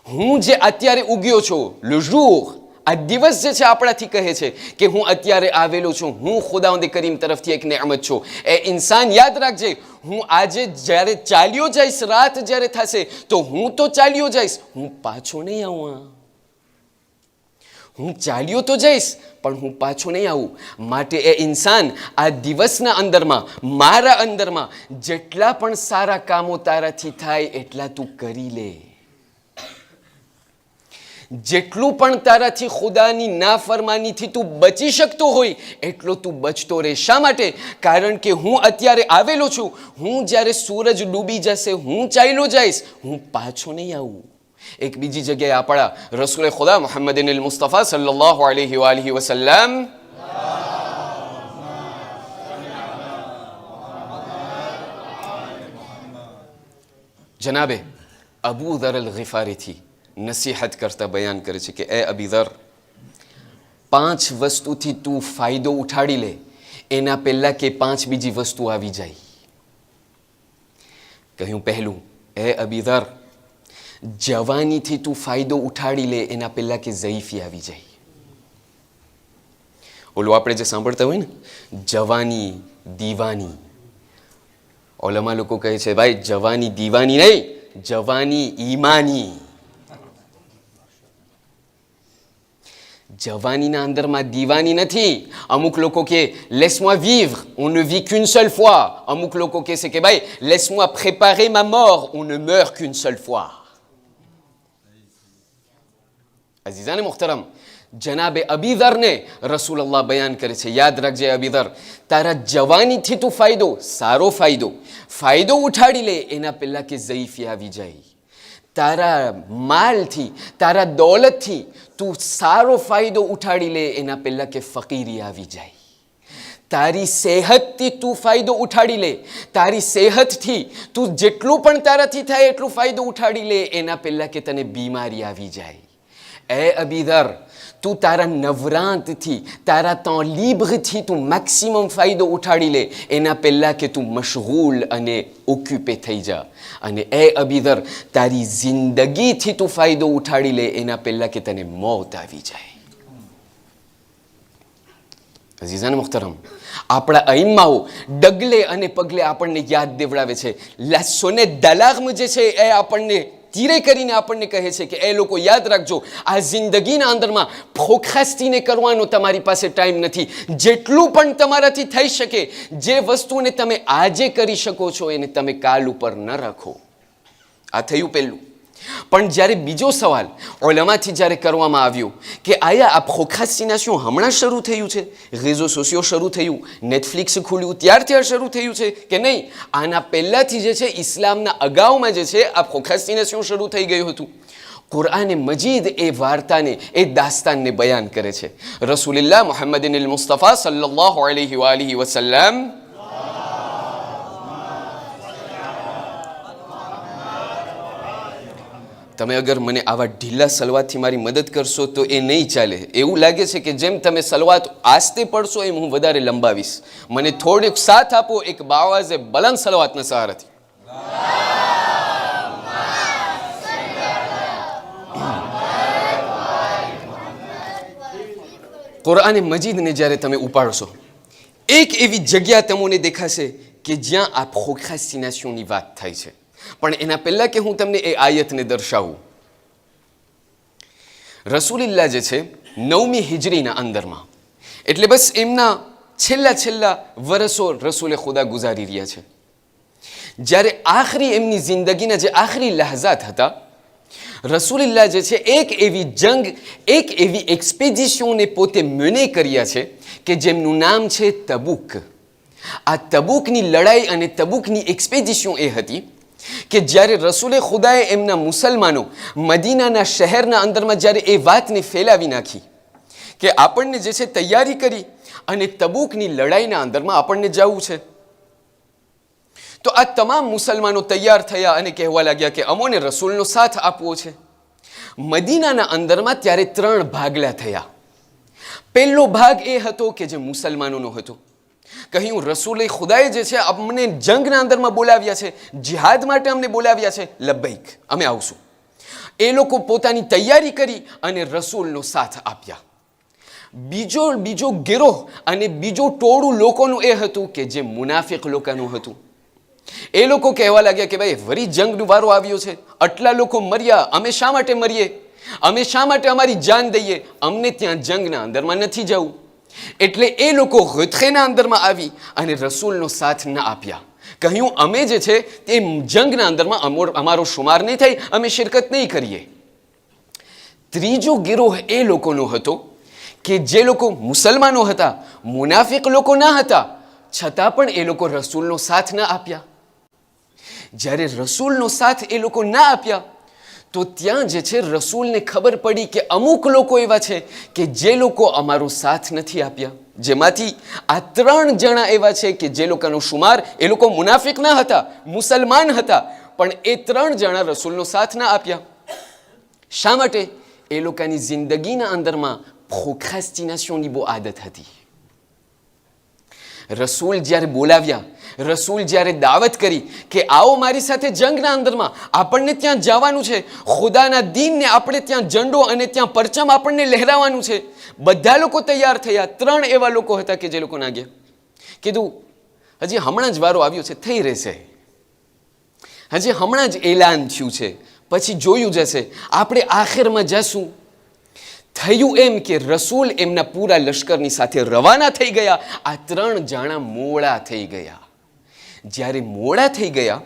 Speaker 2: હું જે અત્યારે ઉગ્યો છું, le jour, આ દિવસ જે છે આપણાથી કહે છે કે હું અત્યારે આવેલો છું, હું ખુદાવંદ કરીમ તરફથી એક નેમત છું. એ ઇન્સાન યાદ રાખજે, હું આજે જ્યારે ચાલ્યો જઈશ, રાત જ્યારે થશે, તો હું તો ચાલ્યો જઈશ, હું પાછો નહીં આવું. હું ચાલ્યો તો જઈશ, પણ હું પાછો નહીં આવું. માટે એ ઇન્સાન આ દિવસના અંદરમાં, મારા અંદરમાં જેટલા પણ સારા કામો તારાથી થાય એટલા તું કરી લે. જેટલું પણ તારાથી ખુદાની નાફરમાનીથી તું બચી શકતો હોય એટલો તું બચતો રહે. શા માટે? કારણ કે હું અત્યારે આવેલો છું, હું જ્યારે સૂરજ ડૂબી જશે, હું ચાલ્યો જઈશ, હું પાછો નહીં આવું. એક બીજી જગ્યાએ આપણા રસૂલ ખુદા મુહમ્મદિન અલ મુસ્તફા સલ્લલ્લાહુ અલૈહિ વાલિહિ વસલ્લમ જનાબે અબુ ذر અલ-ગિફારીથી નસીહત કરતા બયાન કરે છે કે એ અબી ذر, 5 વસ્તુથી તું ફાયદો ઉઠાડી લે, એના પહેલા કે 5 બીજી વસ્તુ આવી જાય. કહ્યું પહેલું, એ અબી ذر, જવાનીથી તું ફાયદો ઉઠાડી લે, એના પહેલા કે ઝઈફી આવી જાય. ઓલું આપણે જે સાંભળતા હોય ને, જવાની દીવાની, ઓલામાં લોકો કહે છે ભાઈ જવાની દીવાની નહીં, જવાની ઈમાની. જવાનીના અંદરમાં દીવાની નથી. અમુક લોકો કે laisse-moi vivre, on ne vit qu'une seule fois. અમુક લોકો કહે છે કે ભાઈ laisse-moi préparer ma mort, on ne meurt qu'une seule fois. અઝીઝાને મુહતરમ, જનાબે અબીધરને રસૂલલ્લાહ બયાન કરે છે, યાદ રાખજે અબીધર, તારા જવાનીથી તું સારો ફાયદો ઉઠાડી લે એના પહેલાં કે ઝઈફી આવી જાય. તારા માલથી, તારા દોલતથી તું સારો ફાયદો ઉઠાડી લે એના પહેલાં કે ફકીરી આવી જાય. તારી સેહતથી તું ફાયદો ઉઠાડી લે, તારી સેહતથી તું જેટલું પણ તારાથી થાય એટલું ફાયદો ઉઠાડી લે એના પહેલાં કે તને બીમારી આવી જાય. એ અબીધર, તું તારા નવરાંતથી, તારા તોલીબથી તું મેક્સિમમ ફાયદો ઉઠાડી લે એના પહેલાં કે તું મશગુલ અને ઓક્યુપે થઈ જા. અને એ અબીધર, તારી જિંદગીથી તું ફાયદો ઉઠાડી લે એના પહેલાં કે તને મોત આવી જાય. અઝીઝાન મુહતરમ, આપણા અઈમ્માઓ ડગલે અને પગલે આપણને યાદ દેવડાવે છે. લસ્સોને દલાગમ જે છે એ આપણને ધીરે કરીને આપણને કહે છે કે એ લોકો યાદ રાખજો, આ જિંદગીના અંદરમાં ફોખાસ્તીને કરવાનો તમારી પાસે ટાઈમ નથી. જેટલું પણ તમારાથી થઈ શકે, જે વસ્તુને તમે આજે કરી શકો છો એને તમે કાલ ઉપર ન રાખો. આ થયું પહેલું. પણ જ્યારે બીજો સવાલ ઓલમાથી જ્યારે કરવામાં આવ્યો કે આયા આ ફોખાસ્તીના શું હમણાં શરૂ થયું છે, રેઝો સોશિયો શરૂ થયું, નેટફ્લિક્સ ખુલ્યું ત્યારથી આ શરૂ થયું છે કે નહીં, આના પહેલાંથી જે છે ઇસ્લામના અગાઉમાં જે છે આ ફોખાસ્તીના શું શરૂ થઈ ગયું હતું. કુરઆને મજીદ એ વાર્તાને, એ દાસ્તાનને બયાન કરે છે. રસૂલુલ્લાહ મુહમ્મદિન મુસ્તફા સલ્લલ્લાહુ અલૈહિ વસલ્લમ તમે અગર મને આવા ઢીલા સલવાતથી મારી મદદ કરશો તો એ નહીં ચાલે. એવું લાગે છે કે જેમ તમે સલવાત આસ્તે પડશો એમ હું વધારે લંબાવીશ. મને થોડોક સાથ આપો એક બાવાઝે બલંદ સલવાતના સહારાથી. કુરઆને મજીદને જ્યારે તમે ઉપાડશો, એક એવી જગ્યા તમને દેખાશે કે જ્યાં આ ફોખાસ્ટિનેશનની વાત થાય છે. પણ એના પહેલાં કે હું તમને એ આયતને દર્શાવું, રસૂલુલ્લાહ જે છે 9મી હિજરીના અંદરમાં, એટલે બસ એમના છેલ્લા વર્ષો રસૂલે ખુદા ગુજારી રહ્યા છે. જ્યારે આખરી એમની જિંદગીના જે આખરી લહઝાત હતા, રસૂલુલ્લાહ જે છે એક એવી જંગ, એક એવી એક્સપેડિશનને પોતે મેને કર્યા છે કે જેમનું નામ છે તબુક. આ તબુકની લડાઈ અને તબુકની એક્સપેડિશન એ હતી કે જ્યારે રસૂલે ખુદાએ એમના મુસલમાનો મદીનાના શહેરના અંદરમાં જ્યારે એ વાતને ફેલાવી નાખી કે આપણને જે છે તૈયારી કરી અને તબુકની લડાઈના અંદરમાં આપણને જવું છે, તો આ તમામ મુસલમાનો તૈયાર થયા અને કહેવા લાગ્યા કે અમોને રસૂલનો સાથ આપવો છે. મદીનાના અંદરમાં ત્યારે 3 ભાગલા થયા. પહેલો ભાગ એ હતો કે જે મુસલમાનોનો હતો. કહ્યું રસૂલે ખુદાએ જે છે અમને જંગના અંદરમાં બોલાવ્યા છે, જિહાદ માટે અમને બોલાવ્યા છે, લબ્બૈક, અમે આવશું. એ લોકો પોતાની તૈયારી કરી અને રસૂલનો સાથ આપ્યા. બીજો ગિરોહ અને બીજો ટોળું લોકોનું એ હતું કે જે મુનાફિક લોકોનું હતું. એ લોકો કહેવા લાગ્યા કે ભાઈ વરી જંગનો વારો આવ્યો છે, આટલા લોકો મર્યા, અમે શા માટે મરીએ, અમે શા માટે અમારી જાન દઈએ, અમને ત્યાં જંગના અંદરમાં નથી જવું. એટલે એ લોકો ગથેના અંદરમાં આવી અને રસૂલનો સાથ ન આપ્યા. કહ્યું અમે જે છે તે જંગના અંદરમાં અમારો શુમાર નહીં થાય, અમે શિરકત નહીં કરીએ. ત્રીજો ગિરોહ એ લોકોનો હતો કે જે લોકો મુસલમાનો હતા, મુનાફિક લોકો ના હતા, છતાં પણ એ લોકો રસૂલનો સાથ ન આપ્યા. જ્યારે રસૂલનો સાથ એ લોકો ના આપ્યા તો ત્યાં જે છે રસૂલને ખબર પડી કે અમુક લોકો એવા છે કે જે લોકો અમારો સાથ નથી આપ્યા, જેમાંથી આ 3 જણા એવા છે કે જે લોકોનો શુમાર, એ લોકો મુનાફિક ના હતા, મુસલમાન હતા, પણ એ 3 જણા રસૂલનો સાથ ના આપ્યા. શા માટે? એ લોકોની જિંદગીના અંદરમાં પ્રોક્રાસ્ટિનેશનની બહુ આદત હતી. રસૂલ જ્યારે બોલાવ્યા, રસૂલ જ્યારે દાવત કરી કે આવો મારી સાથે જંગના અંદરમાં, આપણને ત્યાં જવાનું છે, ખુદાના દીનને આપણે ત્યાં ઝંડો અને ત્યાં પરચમ આપણને લહેરાવાનું છે. બધા લોકો તૈયાર થયા. 3 એવા લોકો હતા કે જે લોકો ના ગયા. કીધું હજી હમણાં જ વારો આવ્યો છે, થઈ રહેશે, હજી હમણાં જ એલાન થયું છે, પછી જોયું જશે, આપણે આખિરમાં જશું. થયું એમ કે રસૂલ એમના પૂરા લશ્કરની સાથે રવાના થઈ ગયા. આ 3 જણા મોડા થઈ ગયા. જ્યારે મોડા થઈ ગયા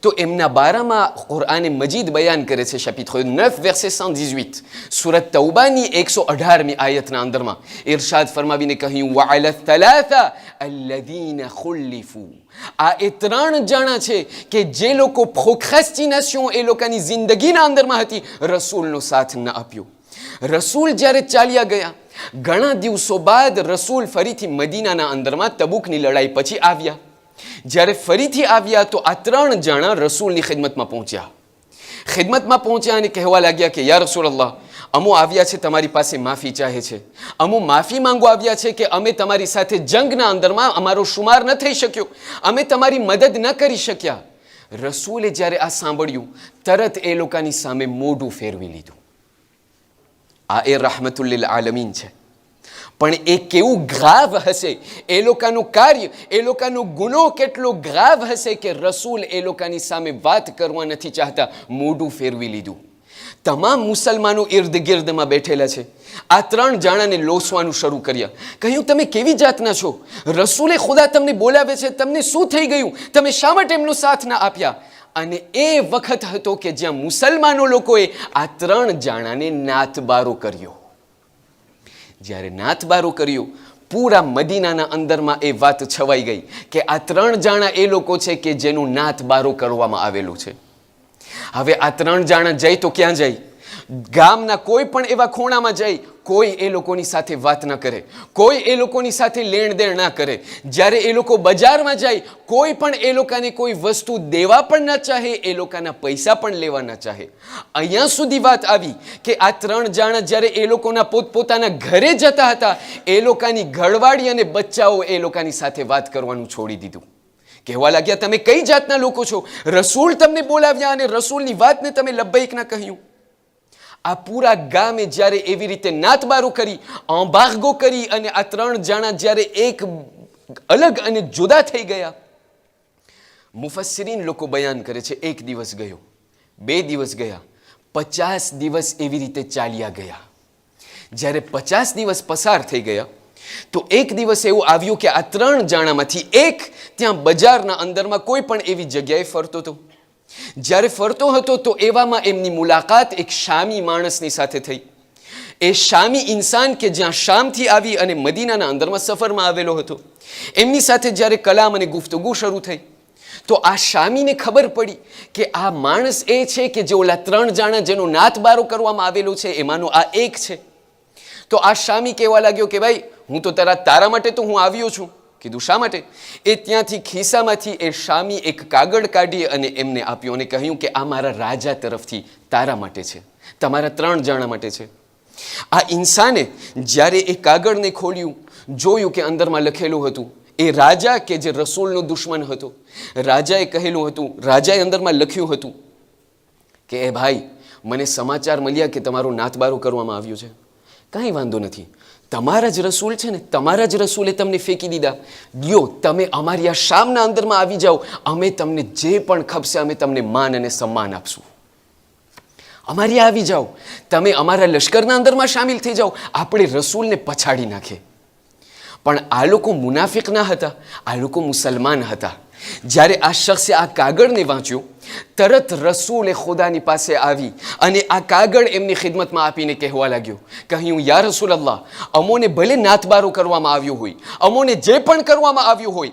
Speaker 2: તો એમના બારામાં કુરઆને મજીદ બયાન કરે છે chapitre 9 verset 118 સુરત તૌબાની 118મી આયતના અંદરમાં ઇરશાદ ફરમાવીને કહ્યું وعلى الثلاثه الذين خلفوا આ એ ત્રણ જણા છે કે જે લોકો પ્રોક્રેસ્ટિનેશન એ લોકોની જિંદગીના અંદરમાં હતી, રસૂલનો સાથ ન આપ્યો. રસૂલ જ્યારે ચાલ્યા ગયા, ઘણા દિવસો બાદ રસૂલ ફરીથી મદીનાના અંદરમાં તબુકની લડાઈ પછી આવ્યા. જ્યારે ફરીથી આવ્યા તો આ ત્રણ જણા રસૂલની ખિદમતમાં પહોંચ્યા અને કહેવા લાગ્યા કે યા રસૂલલ્લાહ, અમો આવ્યા છે તમારી પાસે માફી ચાહે છે, અમો માફી માંગવા આવ્યા છે કે અમે તમારી સાથે જંગના અંદરમાં અમારો શુમાર ન થઈ શક્યો, અમે તમારી મદદ ન કરી શક્યા. રસૂલે જ્યારે આ સાંભળ્યું તરત એ લોકોની સામે મોઢું ફેરવી લીધું. આ એ rahmatul lil alamin છે. પણ એ કેવું ગ્રાવ હશે, એ લોકોનું કાર્ય, એ લોકોનો ગુનો કેટલો ગ્રાવ હશે કે રસૂલ એ લોકોની સામે વાત કરવા નથી ચાહતા, મોઢું ફેરવી લીધું. તમામ મુસલમાનો ઇર્દ ગિર્દમાં બેઠેલા છે. આ ત્રણ જણાને લોસવાનું શરૂ કર્યા. કહ્યું, તમે કેવી જાતના છો? રસૂલે ખુદા તમને બોલાવે છે, તમને શું થઈ ગયું? તમે શા માટે એમનો સાથ ના આપ્યા? અને એ વખત હતો કે જ્યાં મુસલમાનો લોકોએ આ ત્રણ જણાને નાથબારો કર્યો. જ્યારે નાથબારો કર્યો, પૂરા મદીનાના અંદરમાં એ વાત છવાઈ ગઈ કે આ ત્રણ જણા એ લોકો છે કે જેનું નાથબારો કરવામાં આવેલું છે. હવે આ ત્રણ જણા જાય તો ક્યાં જાય? ગામના કોઈ પણ એવા ખૂણામાં જાય, કોઈ એ લોકોની સાથે વાત ન કરે, કોઈ એ લોકોની સાથે લેણ દેણ ના કરે. જ્યારે એ લોકો બજારમાં જાય, કોઈ પણ એ લોકોને કોઈ વસ્તુ દેવા પણ ન ચાહે, એ લોકોના પૈસા પણ લેવા ન ચાહે. અહીંયા સુધી વાત આવી કે આ ત્રણ જણા જ્યારે એ લોકોના પોતપોતાના ઘરે જતા હતા, એ લોકોની ઘરવાળી અને બચ્ચાઓ એ લોકોની સાથે વાત કરવાનું છોડી દીધું. કહેવા લાગ્યા, તમે કઈ જાતના લોકો છો? રસૂલ તમને બોલાવ્યા અને રસૂલની વાતને તમે લબ્બૈક ના કહ્યું. આ પૂરા ગામે જ્યારે એવી રીતે નાતબારો કરી, અંબાગો કરી અને આ ત્રણ જણા જ્યારે એક અલગ અને જુદા થઈ ગયા, મુફસ્સિરીન લોકો બયાન કરે છે, એક દિવસ ગયો, 2 દિવસ ગયા, 50 દિવસ એવી રીતે ચાલ્યા ગયા. જ્યારે 50 દિવસ પસાર થઈ ગયા તો એક દિવસ એવું આવ્યું કે આ ત્રણ જણામાંથી એક ત્યાં બજારના અંદરમાં કોઈ પણ એવી જગ્યાએ ફરતો હતો. જ્યારે ફરતો હતો તો એવામાં એમની મુલાકાત એક શામી માણસની સાથે થઈ. એ શામી ઇન્સાન કે જ્યાં શામથી આવી અને મદીનાના અંદરમાં સફરમાં આવેલો હતો, એમની સાથે જ્યારે કલામ અને ગુફ્તગુ શરૂ થઈ તો આ શામીને ખબર પડી કે આ માણસ એ છે કે જે ઓલા ત્રણ જણા જેનો નાથબારો કરવામાં આવેલો છે એમાંનો આ એક છે. તો આ શામી કહેવા લાગ્યો કે ભાઈ, હું તો તારા માટે તો હું આવ્યો છું. કીધું, શા માટે? એ ત્યાંથી ખિસ્સામાંથી એ શામી એક કાગળ કાઢી અને એમને આપ્યો અને કહ્યું કે આ મારા રાજા તરફથી તારા માટે છે, તમારા ત્રણ જણા માટે છે. આ ઇન્સાને જ્યારે એ કાગળને ખોલ્યું, જોયું કે અંદરમાં લખેલું હતું, એ રાજા કે જે રસૂલનો દુશ્મન હતો, રાજાએ કહેલું હતું, રાજાએ અંદરમાં લખ્યું હતું કે એ ભાઈ, મને સમાચાર મળ્યા કે તમારો નાથબારો કરવામાં આવ્યો છે. કાંઈ વાંધો નથી, તમારા જ રસૂલ છે ને, તમારા જ રસૂલે તમને ફેંકી દીધા. લ્યો, તમે અમારી આ શામના અંદરમાં આવી જાઓ, અમે તમને જે પણ ખપશે અમે તમને માન અને સન્માન આપશું. અમારી આવી જાઓ, તમે અમારા લશ્કરના અંદરમાં સામેલ થઈ જાઓ, આપણે રસૂલને પછાડી નાખે. પણ આ લોકો મુનાફિક ના હતા, આ લોકો મુસલમાન હતા. જ્યારે આ શખ્સે આ કાગળને વાંચ્યું, તરત રસૂલે ખુદાની પાસે આવી અને આ કાગળ એમની ખિદમતમાં આપીને કહેવા લાગ્યો, કહ્યું, યા રસૂલલ્લાહ, અમોને ભલે નાથબારો કરવામાં આવ્યો હોય, અમોને જે પણ કરવામાં આવ્યું હોય,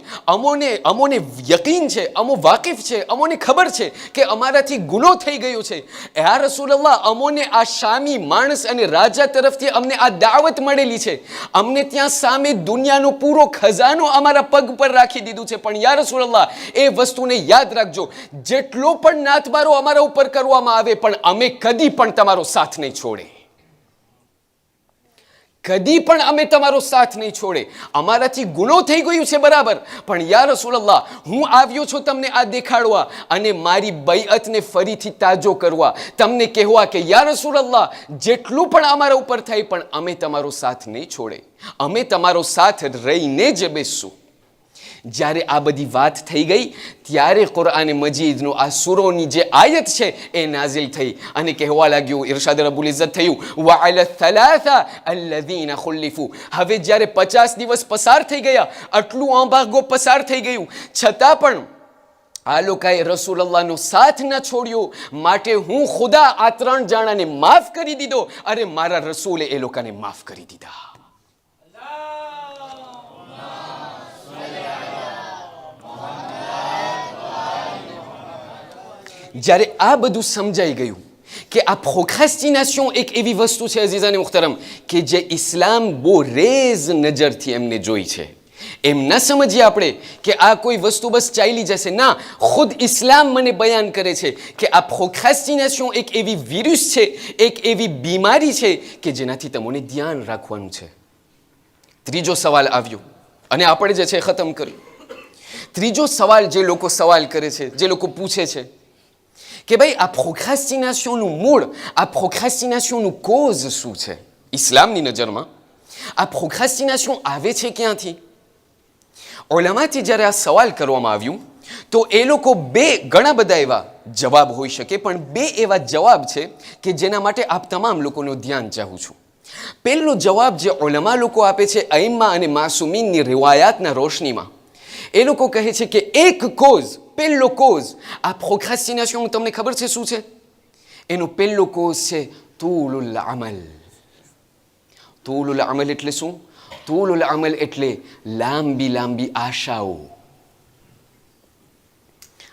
Speaker 2: અમોને યકીન છે, અમો વાકિફ છે, અમોને ખબર છે કે અમારાથી ગુનો થઈ ગયો છે. યા રસૂલલ્લાહ, અમોને આ શામી માણસ અને રાજા તરફથી અમને આ દાવત મળેલી છે, અમને ત્યાં સામે દુનિયાનો પૂરો ખજાનો અમારા પગ પર રાખી દીધું છે. પણ યા રસૂલલ્લાહ, એ વસ્તુને યાદ રાખજો, જેટલો પણ નાથબારો અમારા ઉપર કરવામાં આવે પણ અમે કદી પણ તમારો સાથ નહીં છોડે, કદી પણ અમે તમારો સાથ નહીં છોડે. અમારાથી ગુનો થઈ ગયું છે બરાબર, પણ યા રસૂલલ્લાહ, હું આવ્યો છું તમને આ દેખાડવા અને મારી બૈઅતને ફરીથી તાજો કરવા, તમને કહેવા કે યા રસૂલલ્લાહ, જેટલું પણ અમારા ઉપર થાય પણ અમે તમારો સાથ નહીં છોડે, અમે તમારો સાથ રહીને જ બેસશું. જ્યારે આ બધી વાત થઈ ગઈ ત્યારે કુરઆન મજીદનો આ સૂરોની જે આયત છે એ નાઝિલ થઈ અને કહેવા લાગ્યું, ઇરશાદ રબ્બુલ ઇઝ્ઝત થયું, વઅલા થલાથા અલ્લઝીના ખુલ્લિફુ. હવે જ્યારે 50 દિવસ પસાર થઈ ગયા, આટલું અંબાગો પસાર થઈ ગયું, છતાં પણ આ લોકોએ રસૂલલ્લાહનો સાથ ન છોડ્યો, માટે હું ખુદા આ 3 જણાને માફ કરી દીધો. અરે મારા રસૂલે એ લોકોને માફ કરી દીધા. જ્યારે આ બધું સમજાઈ ગયું કે આ પ્રોક્રેસ્ટિનેશન એક એવી વસ્તુ છે અઝીઝાને મુહતરમ કે જે ઇસ્લામ બહુ રેઝ નજરથી એમને જોઈ છે. એમ ન સમજીએ આપણે કે આ કોઈ વસ્તુ બસ ચાલી જશે. ના, ખુદ ઇસ્લામ મને બયાન કરે છે કે આ પ્રોક્રેસ્ટિનેશન એક એવી વિરુસ છે, એક એવી બીમારી છે કે જેનાથી તમને ધ્યાન રાખવાનું છે. ત્રીજો સવાલ આવ્યો અને આપણે જે છે ખતમ કર્યું. ત્રીજો સવાલ જે લોકો સવાલ કરે છે, જે લોકો પૂછે છે કે ભાઈ આ પ્રોક્રેસ્ટિનેશનનું મૂળ, આ પ્રોક્રેસ્ટિનેશનનું કોઝ શું છે? ઇસ્લામની નજરમાં આ પ્રોક્રેસ્ટિનેશન આવે છે ક્યાંથી? ઉલમાથી જ્યારે આ સવાલ કરવામાં આવ્યું તો એ લોકો ઘણા બધા એવા જવાબ હોઈ શકે, પણ 2 એવા જવાબ છે કે જેના માટે આપ તમામ લોકોનું ધ્યાન ચાહું છું. પહેલો જવાબ જે ઉલમા લોકો આપે છે અઈમ્મા અને માસુમીનની રિવાયાતના રોશનીમાં, એ લોકો કહે છે કે એક કોઝ, પહેલો કોઝ આ પ્રોક્રેસ્ટિનેશન તમને ખબર છે શું છે? એનો પહેલો કોઝ છે તૂલુલ અમલ. તૂલુલ અમલ એટલે શું? તૂલુલ અમલ એટલે લાંબી આશાઓ.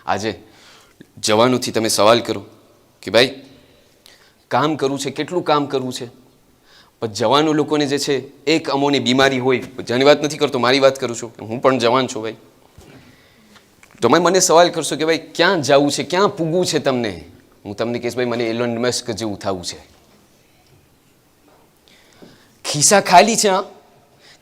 Speaker 2: આજે જવાનોથી તમે સવાલ કરો કે ભાઈ કામ કરવું છે, કેટલું કામ કરવું છે? પણ જવાનો લોકોને જે છે એક અમોની બીમારી હોય, જેની વાત નથી કરતો, મારી વાત કરું છું, હું પણ જવાન છું ભાઈ. તમે મને સવાલ કરશો કે ભાઈ ક્યાં જવું છે, ક્યાં પૂગવું છે તમને? હું તમને કહીશ ભાઈ મને એલોન મસ્ક જેવું થવું છે. ખિસ્સા ખાલી છે,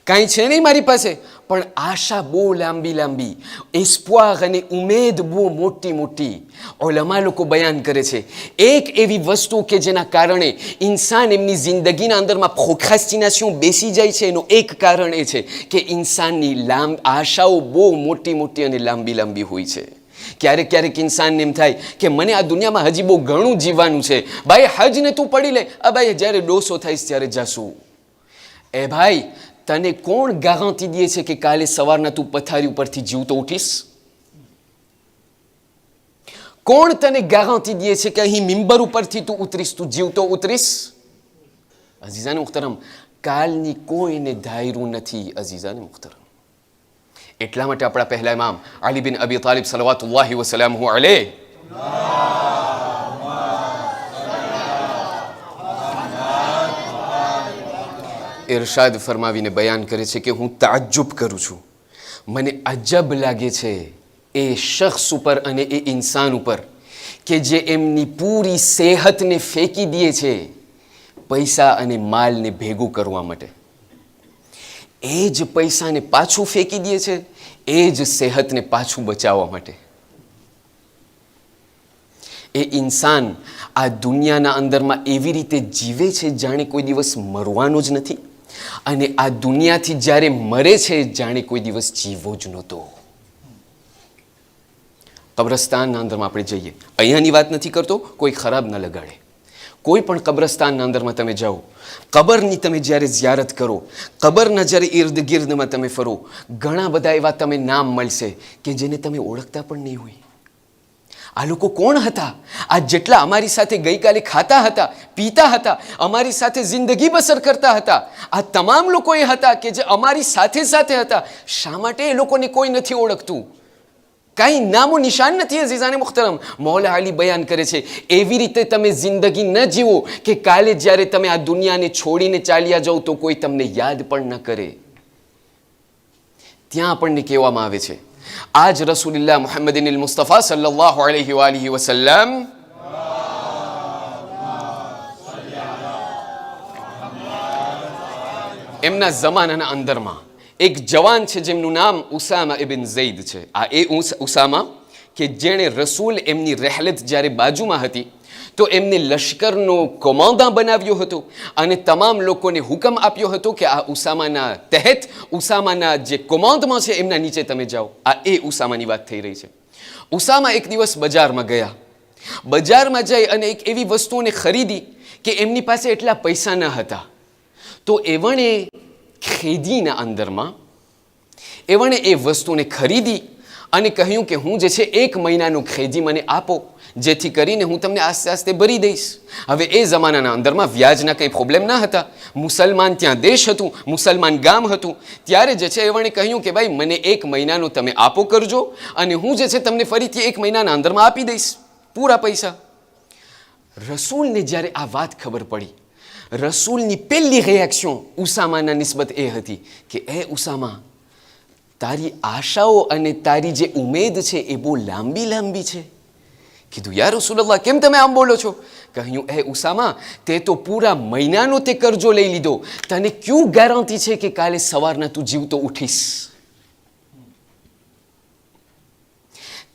Speaker 2: કાંઈ છે નહીં મારી પાસે, પણ આશા બહુ લાંબી, એસ્પોર અને ઉમેદ બહુ મોટી. ઉલમા લોકો બયાન કરે છે એક એવી વસ્તુ કે જેના કારણે ઇન્સાન એમની જિંદગીના અંદરમાં પ્રોક્રેસ્ટિનેશન બેસી જાય છે, એનું એક કારણ એ છે કે ઇન્સાનની આશાઓ બહુ મોટી અને લાંબી હોય છે. ક્યારેક ઇન્સાનને એમ થાય કે મને આ દુનિયામાં હજી બહુ ઘણું જીવવાનું છે. ભાઈ હજને તું પડી લે, ભાઈ જ્યારે ડોસો થઈશ ત્યારે જાશું. એ ભાઈ તને કોણ ગેરંટી દે છે કે કાલે સવારના તું પથારી ઉપરથી જીવતો ઉઠીશ? કોણ તને ગેરંટી દે છે કે અહીં મિંબર ઉપરથી તું ઉતરીશ, તું જીવતો ઉતરીશ? અઝીઝાને મુહતરમ, કાલની કોઈને ધાર્યું નથી. અઝીઝાને મુહતરમ, એટલા માટે આપણા પહેલા ઇમામ અલી બિન અબી તાલિબ સલવાતુલ્લાહિ વસલામહુ અલૈહ ઇરશાદ ફરમાવીને બયાન કરે છે કે હું તાજ્જુબ કરું છું, મને અજબ લાગે છે એ શખ્સ ઉપર અને એ ઇન્સાન ઉપર કે જે એમની પૂરી સેહતને ફેંકી દે છે પૈસા અને માલને ભેગું કરવા માટે. એ જ પૈસાને પાછું ફેંકી દે છે, એ જ સેહતને પાછું બચાવવા માટે. એ ઇન્સાન આ દુનિયાના અંદરમાં એવી રીતે જીવે છે જાણે કોઈ દિવસ મરવાનો જ નથી, અને આ દુનિયાથી જ્યારે મરે છે જાણે કોઈ દિવસ જીવો જ નહોતો. કબ્રસ્તાનના અંદરમાં આપણે જઈએ, અહીંયાની વાત નથી કરતો, કોઈ ખરાબ ન લગાડે. કોઈ પણ કબ્રસ્તાનના અંદરમાં તમે જાઓ, કબરની તમે જ્યારે ઝિયારત કરો, કબરના જ્યારે ઇર્દ ગિર્દમાં તમે ફરો, ઘણા બધા એવા તમે નામ મળશે કે જેને તમે ઓળખતા પણ નહીં હોય. આ લોકો કોણ હતા? આ જેટલા અમારી સાથે ગઈકાલે ખાતા હતા, પીતા હતા, અમારી સાથે જિંદગી બસર કરતા હતા, આ તમામ લોકો એ હતા કે જે અમારી સાથે હતા. શા માટે એ લોકોને કોઈ નથી ઓળખતું? કાંઈ નામો નિશાન નથી. અઝીઝાને મુહતરમ, મૌલા અલી બયાન કરે છે એવી રીતે તમે જિંદગી ન જીવો કે કાલે જ્યારે તમે આ દુનિયાને છોડીને ચાલ્યા જાઓ તો કોઈ તમને યાદ પણ ન કરે. ત્યાં આપણને કહેવામાં આવે છે આજ રસૂલુલ્લાહ મુહમ્મદિન મુસ્તફા સલ્લલ્લાહુ અલૈહિ વાલિહિ વસલ્લમ એમના જમાનાના અંદરમાં એક જવાન છે જેમનું નામ ઉસામા ઇબન ઝૈદ છે. આ એ ઉસામા કે જેણે રસૂલ એમની રહેલત જ્યારે બાજુમાં હતી તો એમને લશ્કરનો કમાન્ડર બનાવ્યો હતો અને તમામ લોકોને હુકમ આપ્યો હતો કે આ ઉસામાના તહેત, ઉસામાના જે કમાન્ડમાં છે એમના નીચે તમે જાઓ. આ એ ઉસામાની વાત થઈ રહી છે. ઉસામા એક દિવસ બજારમાં ગયા. બજારમાં જઈ અને એક એવી વસ્તુને ખરીદી કે એમની પાસે એટલા પૈસા ન હતા, તો એવણે ખેદીના અંદરમાં એવણે એ વસ્તુને ખરીદી અને કહ્યું કે હું જે છે 1 મહિનાનું ખેદી મને આપો, જેથી કરીને હું તમને આસ્તે આસ્તે ભરી દઈશ. હવે એ જમાનાના અંદરમાં વ્યાજના કંઈ પ્રોબ્લેમ ના હતા. મુસલમાન ત્યાં દેશ હતું, મુસલમાન ગામ હતું. ત્યારે જે છે એમણે કહ્યું કે ભાઈ મને 1 મહિનાનું તમે આપો કરજો અને હું જે છે તમને ફરીથી 1 મહિનાના અંદરમાં આપી દઈશ પૂરા પૈસા. રસૂલને જ્યારે આ વાત ખબર પડી, રસૂલની પહેલી રિએક્શન ઉસામાના નિસ્બત એ હતી કે એ ઉસામા, તારી આશાઓ અને તારી જે ઉમેદ છે એ બહુ લાંબી લાંબી છે. કીધું યા રસૂલલ્લાહ, કેમ તમે આમ બોલો છો? કહ્યું એ ઉસામા, તે તો પૂરા મહિનાનો તે કરજો લઈ લીધો, તને ક્યું ગેરંટી છે કે કાલે સવારના તું જીવતો ઉઠીશ?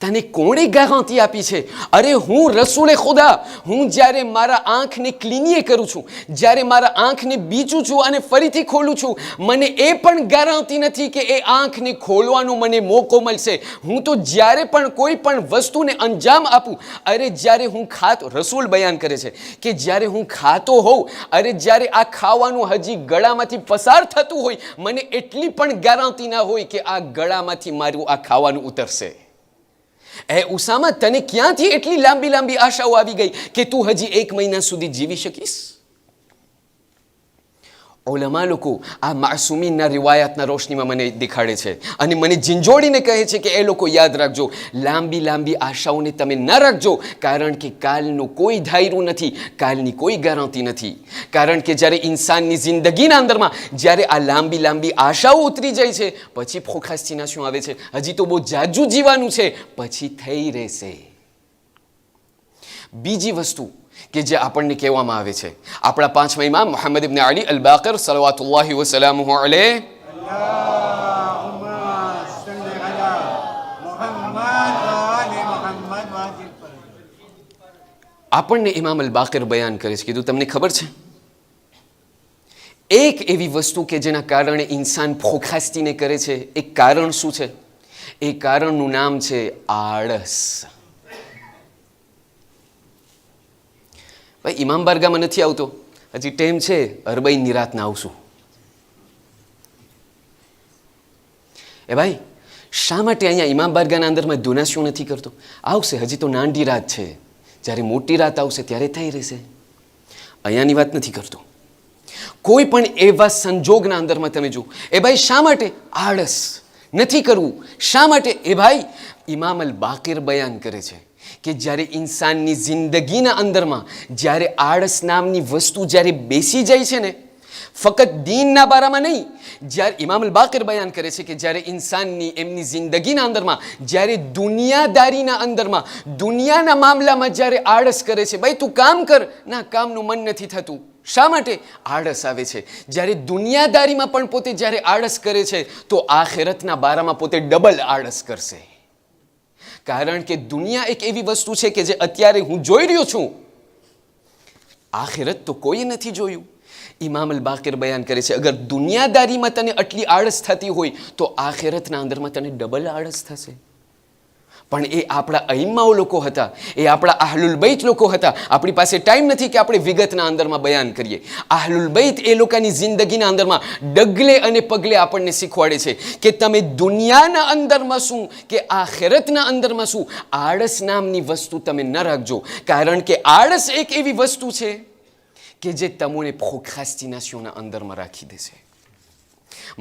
Speaker 2: તને કોણે ગેરંટી આપી છે? અરે હું રસૂલે ખુદા, હું જ્યારે મારા આંખને ક્લિનિએ કરું છું, જ્યારે મારા આંખને બીચું છું અને ફરીથી ખોલું છું, મને એ પણ ગેરંટી નથી કે એ આંખને ખોલવાનો મને મોકો મળશે. હું તો જ્યારે પણ કોઈ પણ વસ્તુને અંજામ આપું, અરે જ્યારે હું ખાતો, રસૂલ બયાન કરે છે કે જ્યારે હું ખાતો હોઉં, અરે જ્યારે આ ખાવાનું હજી ગળામાંથી પસાર થતું હોય, મને એટલી પણ ગેરંટી ના હોય કે આ ગળામાંથી મારું આ ખાવાનું ઉતરશે. એ ઉસામા, તને ક્યાંથી એટલી લાંબી લાંબી આશાઓ આવી ગઈ કે તું હજી 1 મહિના સુધી જીવી શકીશ? ઉલમા લોકો આ માસૂમીનના રિવાયાતના રોશનીમાં મને દેખાડે છે અને મને ઝીંઝોડીને કહે છે કે એ લોકો યાદ રાખજો, લાંબી લાંબી આશાઓને તમે ન રાખજો, કારણ કે કાલનું કોઈ ધાર્યું નથી, કાલની કોઈ ગેરંટી નથી. કારણ કે જ્યારે ઇન્સાનની જિંદગીના અંદરમાં જ્યારે આ લાંબી લાંબી આશાઓ ઉતરી જાય છે, પછી પ્રોક્રાસ્ટિનેશન આવે છે. હજી તો બહુ જાજુ જીવાનું છે, પછી થઈ રહેશે. બીજી વસ્તુ કે જે આપણને કહેવામાં આવે છે, આપણા 5મા ઇમામ મુહમ્મદ ઇબ્ન અલી અલ બાકર સલવાતુલ્લાહિ વસલામુહુ અલૈહ, આપણને ઇમામ અલ બાકર બયાન કરે છે. કીધું તમને ખબર છે એક એવી વસ્તુ કે જેના કારણે ઇન્સાન પ્રોક્રાસ્ટિને કરે છે, એક કારણ શું છે? એ કારણનું નામ છે આળસ. ભાઈ ઇમામ બારગામાં નથી આવતો, હજી ટાઈમ છે, અરબઈ નિરાતના આવશું. એ ભાઈ શા માટે અહીંયા ઇમામ બારગાના અંદરમાં દુનાસ્યું નથી કરતો? આવશે, હજી તો નાની રાત છે, જ્યારે મોટી રાત આવશે ત્યારે થઈ રહેશે. અહીંયાની વાત નથી કરતો. કોઈ પણ એવા સંજોગના અંદરમાં તમે જુઓ, એ ભાઈ શા માટે આળસ નથી કરવું? શા માટે? એ ભાઈ ઇમામ અલ બાકિર બયાન કરે છે કે જ્યારે ઇન્સાનની જિંદગીના અંદરમાં જ્યારે આળસ નામની વસ્તુ જ્યારે બેસી જાય છે ને, ફક્ત દીનના બારામાં નહીં, જ્યારે ઇમામ અલ બાકિર બયાન કરે છે કે જ્યારે ઇન્સાનની એમની જિંદગીના અંદરમાં જ્યારે દુનિયાદારીના અંદરમાં દુનિયાના મામલામાં જ્યારે આળસ કરે છે, ભાઈ તું કામ કર, ના કામનું મન નથી થતું. શા માટે? આળસ આવે છે. જ્યારે દુનિયાદારીમાં પણ પોતે જ્યારે આળસ કરે છે, તો આખિરતના બારામાં પોતે ડબલ આળસ કરશે. કારણ કે દુનિયા એક એવી વસ્તુ છે કે જે અત્યારે હું જોઈ રહ્યો છું, આખિરત તો કોઈ નથી જોયું. ઇમામ અલ બાકિર બયાન કરે છે, અગર દુનિયાદારીમાં તને આટલી આળસ થતી હોય તો આખિરતના અંદરમાં તને ડબલ આળસ થશે. પણ એ આપણા અઈમ્માઓ લોકો હતા, એ આપણા આહલુલ બૈત લોકો હતા. આપણી પાસે ટાઈમ નથી કે આપણે વિગતના અંદરમાં બયાન કરીએ. આહલુલ બૈત એ લોકોની જિંદગીના અંદરમાં ડગલે અને પગલે આપણને શીખવાડે છે કે તમે દુનિયાના અંદરમાં શું કે આખિરતના અંદરમાં શું, આળસ નામની વસ્તુ તમે ન રાખજો. કારણ કે આળસ એક એવી વસ્તુ છે કે જે તમને પ્રોક્રાસ્ટિનેશનના અંદરમાં રાખી દેશે.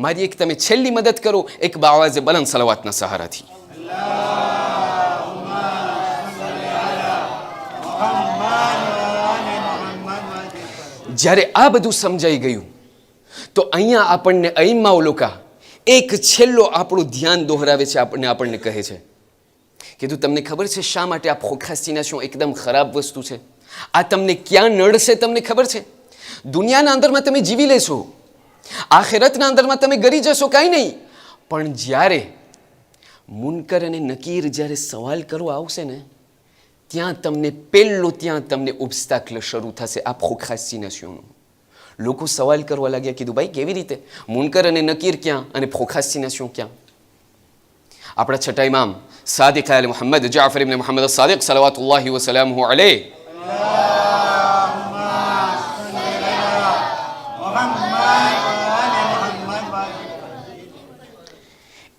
Speaker 2: મારી એક તમે છેલ્લી મદદ કરો એક બાવાઝે બલંદ સલાવાતના સહારાથી. જ્યારે આ બધું સમજાઈ ગયું તો અહીંયા આપણને અઈમ્માઓ લોકો એક છેલ્લો આપણું ધ્યાન દોહરાવે છે, આપણને કહે છે કે તમને ખબર છે શા માટે આ પ્રોક્રાસ્ટિનેશન એકદમ ખરાબ વસ્તુ છે? આ તમને ક્યાં નડશે તમને ખબર છે? દુનિયાના અંદરમાં તમે જીવી લેશો, આખિરતના અંદરમાં તમે ગરી જશો, કાંઈ નહીં, પણ જ્યારે મુનકર અને નકીર જ્યારે સવાલ કરવા આવશે ને, ત્યાં તમને ઓબ્સ્ટાકલ શરૂ થશે આ પ્રોક્રાસ્ટિનેશનનું. લોકો સવાલ કરવા લાગ્યા, કીધું ભાઈ કેવી રીતે? મુનકર અને નકીર ક્યાં અને પ્રોક્રાસ્ટિનેશન ક્યાં? આપણા છઠ્ઠા ઇમામ સાદિક આલ મુહમ્મદ જાફર ઇબ્ન મુહમ્મદ સાદિક સલવાતુલ્લાહિ વસલામુહુ અલૈહ,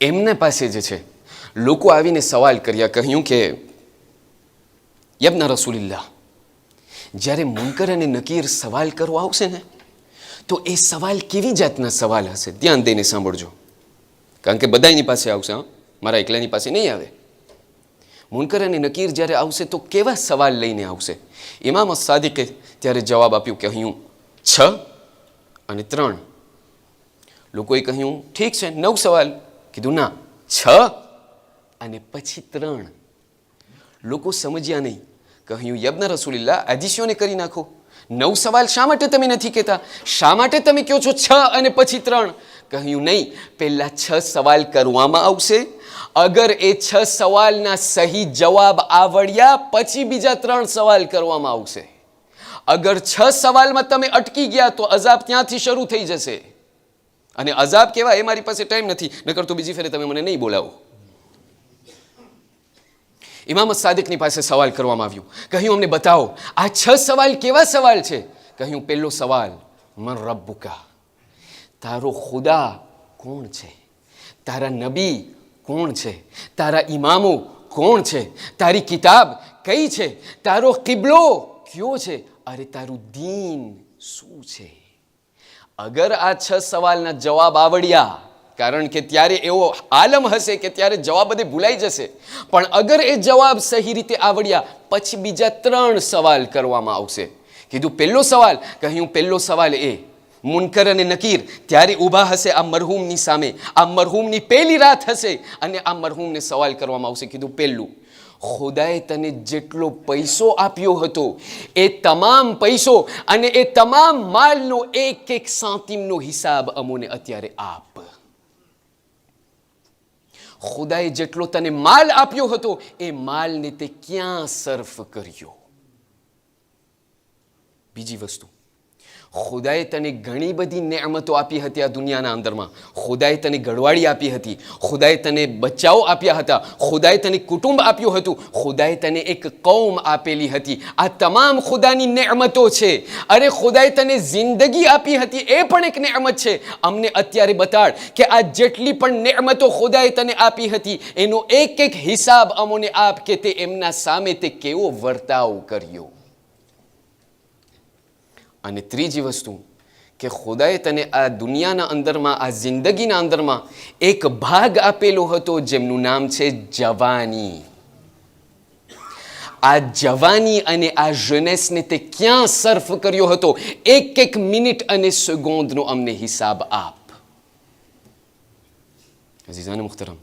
Speaker 2: એમના પાસે જે છે લોકો આવીને સવાલ કર્યા, કહ્યું કે યબ્ન રસૂલિલ્લાહ, જ્યારે મુનકર અને નકીર સવાલ કરવા આવશે ને તો એ સવાલ કેવી જાતના સવાલ હશે? ધ્યાન દઈને સાંભળજો, કારણ કે બધાની પાસે આવશે, મારા એકલાની પાસે નહીં આવે. મુનકર અને નકીર જ્યારે આવશે તો કેવા સવાલ લઈને આવશે? ઇમામ સાદિકે ત્યારે જવાબ આપ્યું, કહ્યું 6 અને 3. લોકોએ કહ્યું ઠીક છે, 9 સવાલ. કીધું ના, 6 અને પછી 3. લોકો સમજ્યા નહીં. કહ્યું યબ્ન રસૂલિલ્લાહ, એડિશનને કરી નાખો. 9 સવાલ શા માટે તમે નથી કહેતા? શા માટે તમે કહો છો 6 અને પછી 3? કહ્યું નહીં, પહેલા 6 સવાલ કરવામાં આવશે. અગર એ 6 સવાલના સહી જવાબ આવડ્યા પછી બીજા 3 સવાલ કરવામાં આવશે. અગર 6 સવાલમાં તમે અટકી ગયા તો અઝાબ ત્યાંથી શરૂ થઈ જશે. અને અઝાબ કેવા એ મારી પાસે ટાઈમ નથી, નકર તો બીજી ફેરે તમે મને નહીં બોલાવો. ઇમામ સાદિકની પાસે સવાલ કરવામાં આવ્યું. કહ્યું અમને બતાવો આ 6 સવાલ કેવા સવાલ છે? કહ્યું પહેલો સવાલ, મન રબ્બુકા, તારો ખુદા કોણ છે? તારા નબી કોણ છે? તારા ઇમામો કોણ છે? તારી કિતાબ કઈ છે? તારો કિબલો કયો છે? અરે તારું દીન શું છે? અગર આ 6 સવાલના જવાબ આવડ્યા, કારણ કે ત્યારે એવો આલમ હશે કે ત્યારે જવાબ બધે ભૂલાઈ જશે, પણ અગર એ જવાબ સહી રીતે આવડ્યા પછી બીજા 3 સવાલ કરવામાં આવશે. કીધું પહેલો સવાલ. કહ્યું પહેલો સવાલ એ મુનકર અને નકીર ત્યારે ઊભા હશે આ મરહૂમની સામે. આ મરહૂમની પહેલી રાત હશે અને આ મરહૂમને સવાલ કરવામાં આવશે. કીધું પહેલું, ખુદાએ તને જેટલો પૈસો આપ્યો હતો એ તમામ પૈસો અને એ તમામ માલનો એક સાંતિમનો હિસાબ અમોને અત્યારે આપ. ખુદાએ જેટલો તને માલ આપ્યો હતો એ માલને તે ક્યાં સર્ફ કર્યો? બીજી વસ્તુ, ખુદાએ તને ઘણી બધી નેમતો આપી હતી આ દુનિયાના અંદરમાં. ખુદાએ તને ગળવાળી આપી હતી, ખુદાએ તને બચ્ચાઓ આપ્યા હતા, ખુદાએ તને કુટુંબ આપ્યું હતું, ખુદાએ તને એક કૌમ આપેલી હતી. આ તમામ ખુદાની નેમતો છે. અરે ખુદાએ તને જિંદગી આપી હતી, એ પણ એક નેમત છે. અમને અત્યારે બતાડ કે આ જેટલી પણ નેમતો ખુદાએ તને આપી હતી એનો એક હિસાબ અમોને આપ કે તે એમના સામે તે કેવો વર્તાવ કર્યો. અને ત્રીજી વસ્તુ કે ખુદાએ તને આ દુનિયાના અંદરમાં, આ જિંદગીના અંદરમાં એક ભાગ આપેલો હતો જેમનું નામ છે જવાની. આ જવાની અને આ જેનેસને તે ક્યાં સર્ફ કર્યો હતો? એક મિનિટ અને સેકન્ડનો અમને હિસાબ આપ. અઝીઝાન મુખ્તરમ,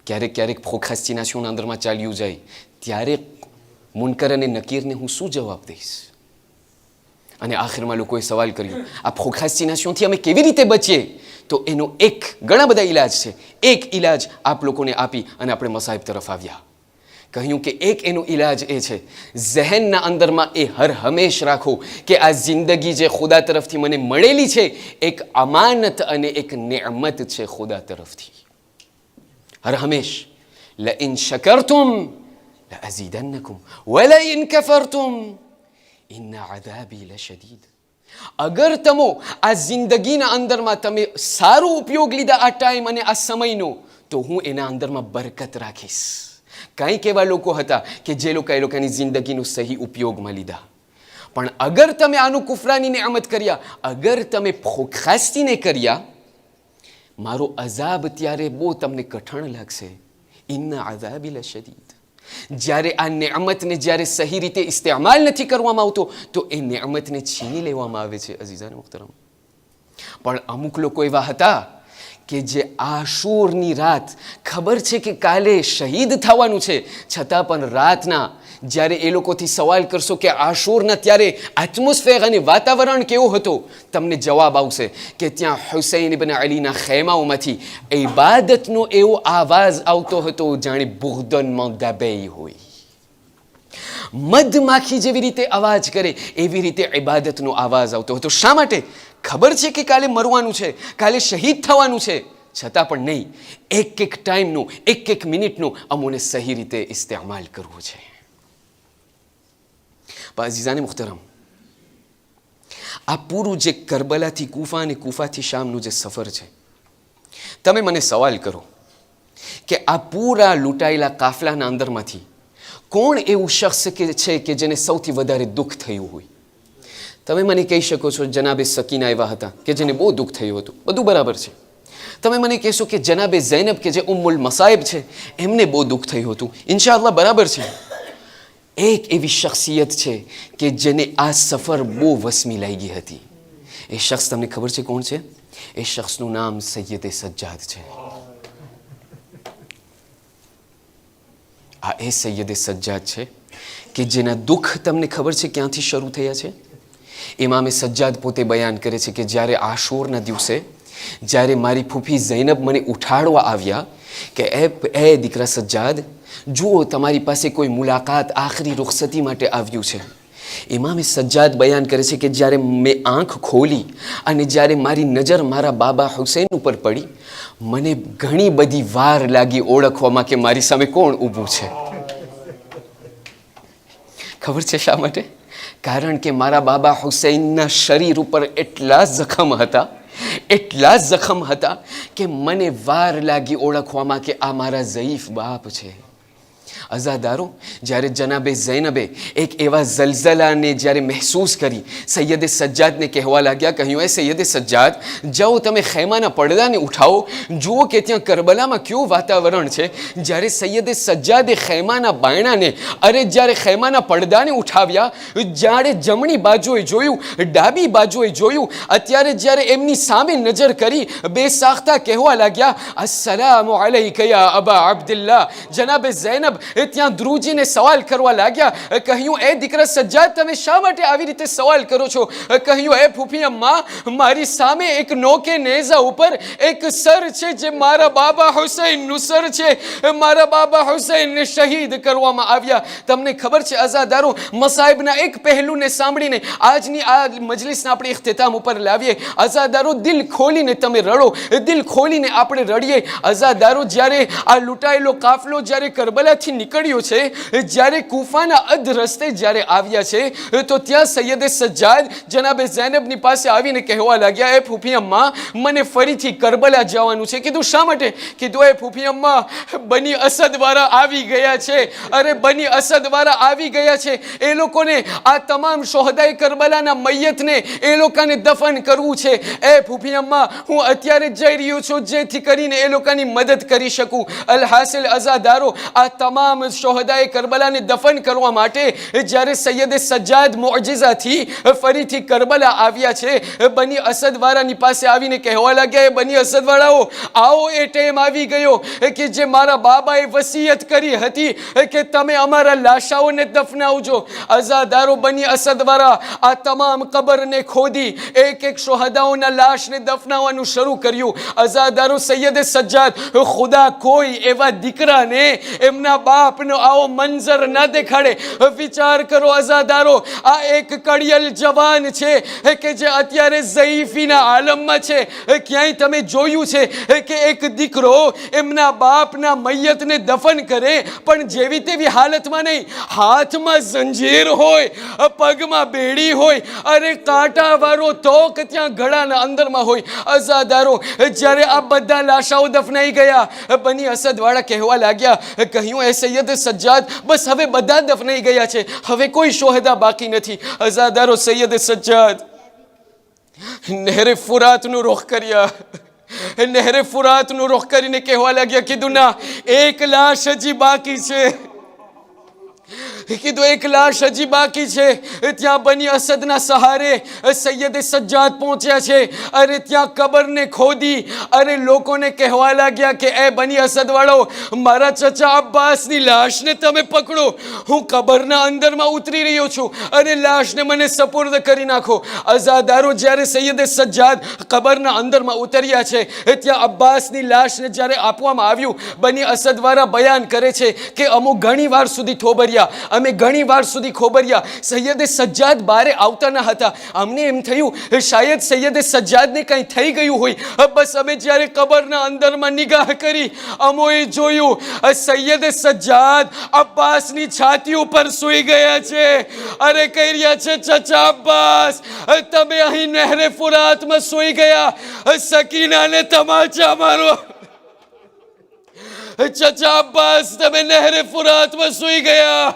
Speaker 2: ક્યારેક પ્રોક્રેસ્ટિનેશનના અંદરમાં ચાલ્યું જાય ત્યારે મુનકર અને નકીરને હું શું જવાબ દઈશ? અને આખિરમાં લોકોએ સવાલ કર્યો, આ પ્રોક્રેસ્ટિનેશનથી અમે કેવી રીતે બચીએ? તો એનો ઘણા બધા ઈલાજ છે. એક ઈલાજ આપ લોકોને આપી અને આપણે મસાહિબ તરફ આવ્યા. કહ્યું કે એનો ઈલાજ એ છે, ઝહેનના અંદરમાં એ હર હંમેશ રાખો કે આ જિંદગી જે ખુદા તરફથી મને મળેલી છે એક અમાનત અને એક નેમત છે ખુદા તરફથી. હર હંમેશ લઇન શકરતુમ લઅઝીદન્નકુમ વલઇન કફરતુમ ઇન્ના અઝાબી લશદીદ. અગર તમે આ જિંદગીના અંદરમાં તમે સારો ઉપયોગ લીધા આ ટાઈમ અને આ સમયનો, તો હું એના અંદરમાં બરકત રાખીશ. કંઈક એવા લોકો હતા કે જે લોકોની જિંદગીનો સહી ઉપયોગમાં લીધા. પણ અગર તમે આનું કુફરાની નેમત કર્યા, અગર તમે પ્રોક્રેસ્ટિને કર્યા, મારો અઝાબ ત્યારે બહુ તમને કઠણ લાગશે. ઇન્ના અઝાબી લશદીદ. જ્યારે આ નેમતને જ્યારે સહી રીતે ઇસ્તેમાલ નથી કરવામાં આવતો તો એ નેમતને છીની લેવામાં આવે છે. અઝીઝાન મુખ્તરમ, પણ અમુક લોકો એવા હતા કે જે આશુરની રાત, ખબર છે કે કાલે શહીદ થવાનું છે, છતાં પણ રાતના જ્યારે એ લોકોથી સવાલ કરશો કે આશુરના ત્યારે એટમોસ્ફિયર અને વાતાવરણ કેવો હતો, તમને જવાબ આવશે કે ત્યાં હુસૈન ઇબ્ન અલીના ખેમાઓમાંથી ઇબાદતનો એવો આવાજ આવતો હતો જાણે બુગદનમાં દબાઈ હોય. મધમાખી જેવી રીતે અવાજ કરે એવી રીતે ઇબાદતનો આવાજ આવતો હતો. શા માટે? ખબર છે કે કાલે મરવાનું છે, કાલે શહીદ થવાનું છે, છતાં પણ નહીં, એક ટાઈમનો, એક મિનિટનો અમોને સહી રીતે ઇસ્તેમાલ કરવો છે. અઝીઝાન મુખ્તરમ, આ પૂરું જે કરબલાથી કૂફા અને કૂફાથી શામનું જે સફર છે, તમે મને સવાલ કરો કે આ પૂરા લૂંટાયેલા કાફલાના અંદરમાંથી કોણ એવું શખ્સ છે કે જેને સૌથી વધારે દુઃખ થયું હોય? તમે મને કહી શકો છો જનાબે સકીના એવા હતા કે જેને બહુ દુઃખ થયું હતું, બધું બરાબર છે. તમે મને કહેશો કે જનાબે ઝૈનબ કે જે ઉમ્મુલ મસાઇબ છે એમને બહુ દુઃખ થયું હતું, ઇન્શાઅલ્લાહ બરાબર છે. એક એવી શખ્સિયત છે કે જેને આ સફર બહુ વસમી લાગી હતી. એ શખ્સ તમને ખબર છે કોણ છે? એ શખ્સનું નામ સૈયદે સજ્જાદ છે. આ એ સૈયદે સજ્જાદ છે કે જેના દુઃખ તમને ખબર છે ક્યાંથી શરૂ થયા છે? ઇમામે સજ્જાદ પોતે બયાન કરે છે કે જ્યારે આશૂરના દિવસે જ્યારે મારી ફૂફી ઝૈનબ મને ઉઠાડવા આવ્યા કે એ દીકરા સજ્જાદ, જુઓ તમારી પાસે કોઈ મુલાકાત આખરી રૂખસતી માટે આવ્યું છે. ઇમામે સજ્જાદ બયાન કરે છે કે જ્યારે મેં આંખ ખોલી અને જ્યારે મારી નજર મારા બાબા હુસૈન ઉપર પડી, મને ઘણી બધી વાર લાગી ઓળખવામાં કે મારી સામે કોણ ઊભું છે. ખબર છે શા માટે? કારણ કે મારા બાબા હુસૈનના શરીર ઉપર એટલા જખમ હતા કે મને વાર લાગી ઓળખવામાં કે આ મારા ઝઈફ બાપ છે. અઝાદારો, જ્યારે જનાબે ઝૈનબે એક એવા ઝલઝલાને જ્યારે મહેસૂસ કરી, સૈયદે સજ્જાદને કહેવા લાગ્યા, કહ્યું એ સૈયદે સજ્જાદ, જાઓ તમે ખૈમાના પડદાને ઉઠાવો, જુઓ કે ત્યાં કરબલામાં કેવું વાતાવરણ છે. જ્યારે સૈયદે સજ્જાદે ખૈમાના બાયણાને જ્યારે ખૈમાના પડદાને ઉઠાવ્યા, જ્યારે જમણી બાજુએ જોયું, ડાબી બાજુએ જોયું, અત્યારે જ્યારે એમની સામે નજર કરી, બેસાખ્તા કહેવા લાગ્યા, અસ્સલામુ અલૈકા યા અબા અબ્દુલ્લાહ. જનાબે ઝૈનબ ત્યાં ધ્રુજીને સવાલ કરવા લાગ્યા. કહ્યું એ દીકરા સજ્જાદ, તમે શા માટે આવી રીતે સવાલ કરો છો? કહ્યું એ ફૂફી અમ્મા, મારી સામે એક નોકે નેઝા ઉપર એક સર છે જે મારા બાબા હુસૈનનું સર છે. મારા બાબા હુસૈનને શહીદ કરવામાં આવ્યા. તમને ખબર છે અઝાદારો, મસાઇબના એક પહેલુને સાંભળીને આજની આ મજલિસના આપણે ઇખ્તિતામ ઉપર લાવીએ. અઝાદારો, દિલ ખોલીને તમે રડો, દિલ ખોલીને આપણે રડીએ. અઝાદારો, જ્યારે આ લૂંટાયેલો કાફલો જ્યારે કરબલાથી નીકળ્યો છે, જ્યારે કૂફાના અધ રસ્તે જ્યારે આવ્યા છે, તો ત્યાં સૈયદે સજ્જાદ જનાબે ઝૈનબની પાસે આવીને કહેવા લાગ્યા, એ ફૂફી અમ્મા, મને ફરીથી કરબલા જવાનું છે. કીધું શા માટે? કીધું એ ફૂફી અમ્મા, બની અસદવાળા આવી ગયા છે. અરે બની અસદવાળા આવી ગયા છે. એ લોકોને આ તમામ શોહદાએ કરબલાના મૈયતને એ લોકોને દફન કરવું છે. એ ફૂફી અમ્મા, હું અત્યારે જ જઈ રહ્યો છું જેથી કરીને એ લોકોની મદદ કરી શકું. અલહાસિલ અઝાદારો, આ તમામ શોહદાએ કરબલાને દફન કરવા માટે જ્યારે સૈયદે સજ્જાદ મુઅજિઝાથી ફરીથી કરબલા આવ્યા છે, બની અસદવાળાની પાસે આવીને કહેવા લાગ્યા, બની અસદવાળાઓ, આવો એ ટાઈમ આવી ગયો કે જે મારા બાબાએ વસિયત કરી હતી કે તમે અમારા લાશાઓને દફનાવજો. અઝાદારો, બની અસદવાળા આ તમામ કબરને ખોદી એક એક શોહદાઓના લાશને દફનાવવાનું શરૂ કર્યું. અઝાદારો, સૈયદે સજ્જાદ, ખુદા કોઈ એવા દીકરાને એમના બાપનો આવો મંઝર ના દેખાડે. વિચાર કરો અઝાદારો, આ એક કડિયલ જવાન છે કે જે અત્યારે ઝઈફીના આલમમાં છે. ક્યાંય તમે જોયું છે કે એક દીકરો એમના બાપના મૈયતને દફન કરે, પણ જેવી તેવી હાલતમાં નહીં, હાથમાં ઝંજીર હોય, પગમાં બેડી હોય, અરે કાંટાવાળો તોક ત્યાં ગળાના અંદરમાં હોય. અઝાદારો, જ્યારે આ બધા લાશાઓ દફનાઈ ગયા, બની અસદવાળા કહેવા લાગ્યા, કહ્યું એ સૈયદ સજ્જાદ, બસ હવે બધા દફનાઈ ગયા છે, હવે કોઈ શોહદા બાકી નથી. અઝાદારો, સૈયદ સજ્જાદ નહેરે ફુરાતનું રૂખ કર્યા. નહેરે ફુરાતનું રૂખ કરીને કહેવા લાગ્યા, કીધું ના, એક લાશ હજી બાકી છે. કીધું એક લાશ હજી બાકી છે. ત્યાં બની અસદના સહારે સૈયદે સજ્જાદ પહોંચ્યા છે. અરે ત્યાં કબરને ખોદી અરે લોકોને કહેવા લાગ્યા કે એ બની અસદવાળો, મારા ચચા અબ્બાસની લાશને તમે પકડો, હું કબરના અંદરમાં ઉતરી રહ્યો છું, અને લાશને મને સપુર્દ કરી નાખો. અઝાદારો, જ્યારે સૈયદે સજ્જાદ કબરના અંદરમાં ઉતર્યા છે, ત્યાં અબ્બાસની લાશને જ્યારે આપવામાં આવ્યું, બની અસદવાળા બયાન કરે છે કે અમુક ઘણી વાર સુધી થોભર્યા, અમે ઘણી વાર સુધી ખોબર્યા. સૈયદે સજ્જાદ બારે આવતા ન હતા. અમને એમ થયું શાયદ સૈયદે સજ્જાદને કંઈ થઈ ગયું હોય. બસ અમે જ્યારે કબરના અંદરમાં નિગાહ કરી, અમોએ જોયું સૈયદે સજ્જાદ અબ્બાસની છાતી ઉપર સૂઈ ગયા છે. અરે કહી રહ્યા છે, ચચા અબ્બાસ, તમે અહીં નહેરે ફુરાતમાં સૂઈ ગયા, સકીનાને તમાચા મારો. चचा अब्बास તમે નહેરે ફુરાતમાં સૂઈ ગયા,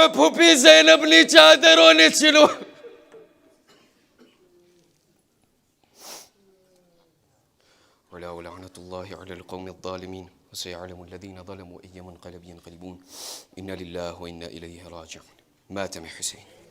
Speaker 2: ફૂફી ઝૈનબની ચાદરોને છીલો. ولا ولعنة الله على القوم الظالمين وسيعلم الذين ظلموا أي منقلب ينقلبون إنا لله وإنا إليه راجعون. مات حسين.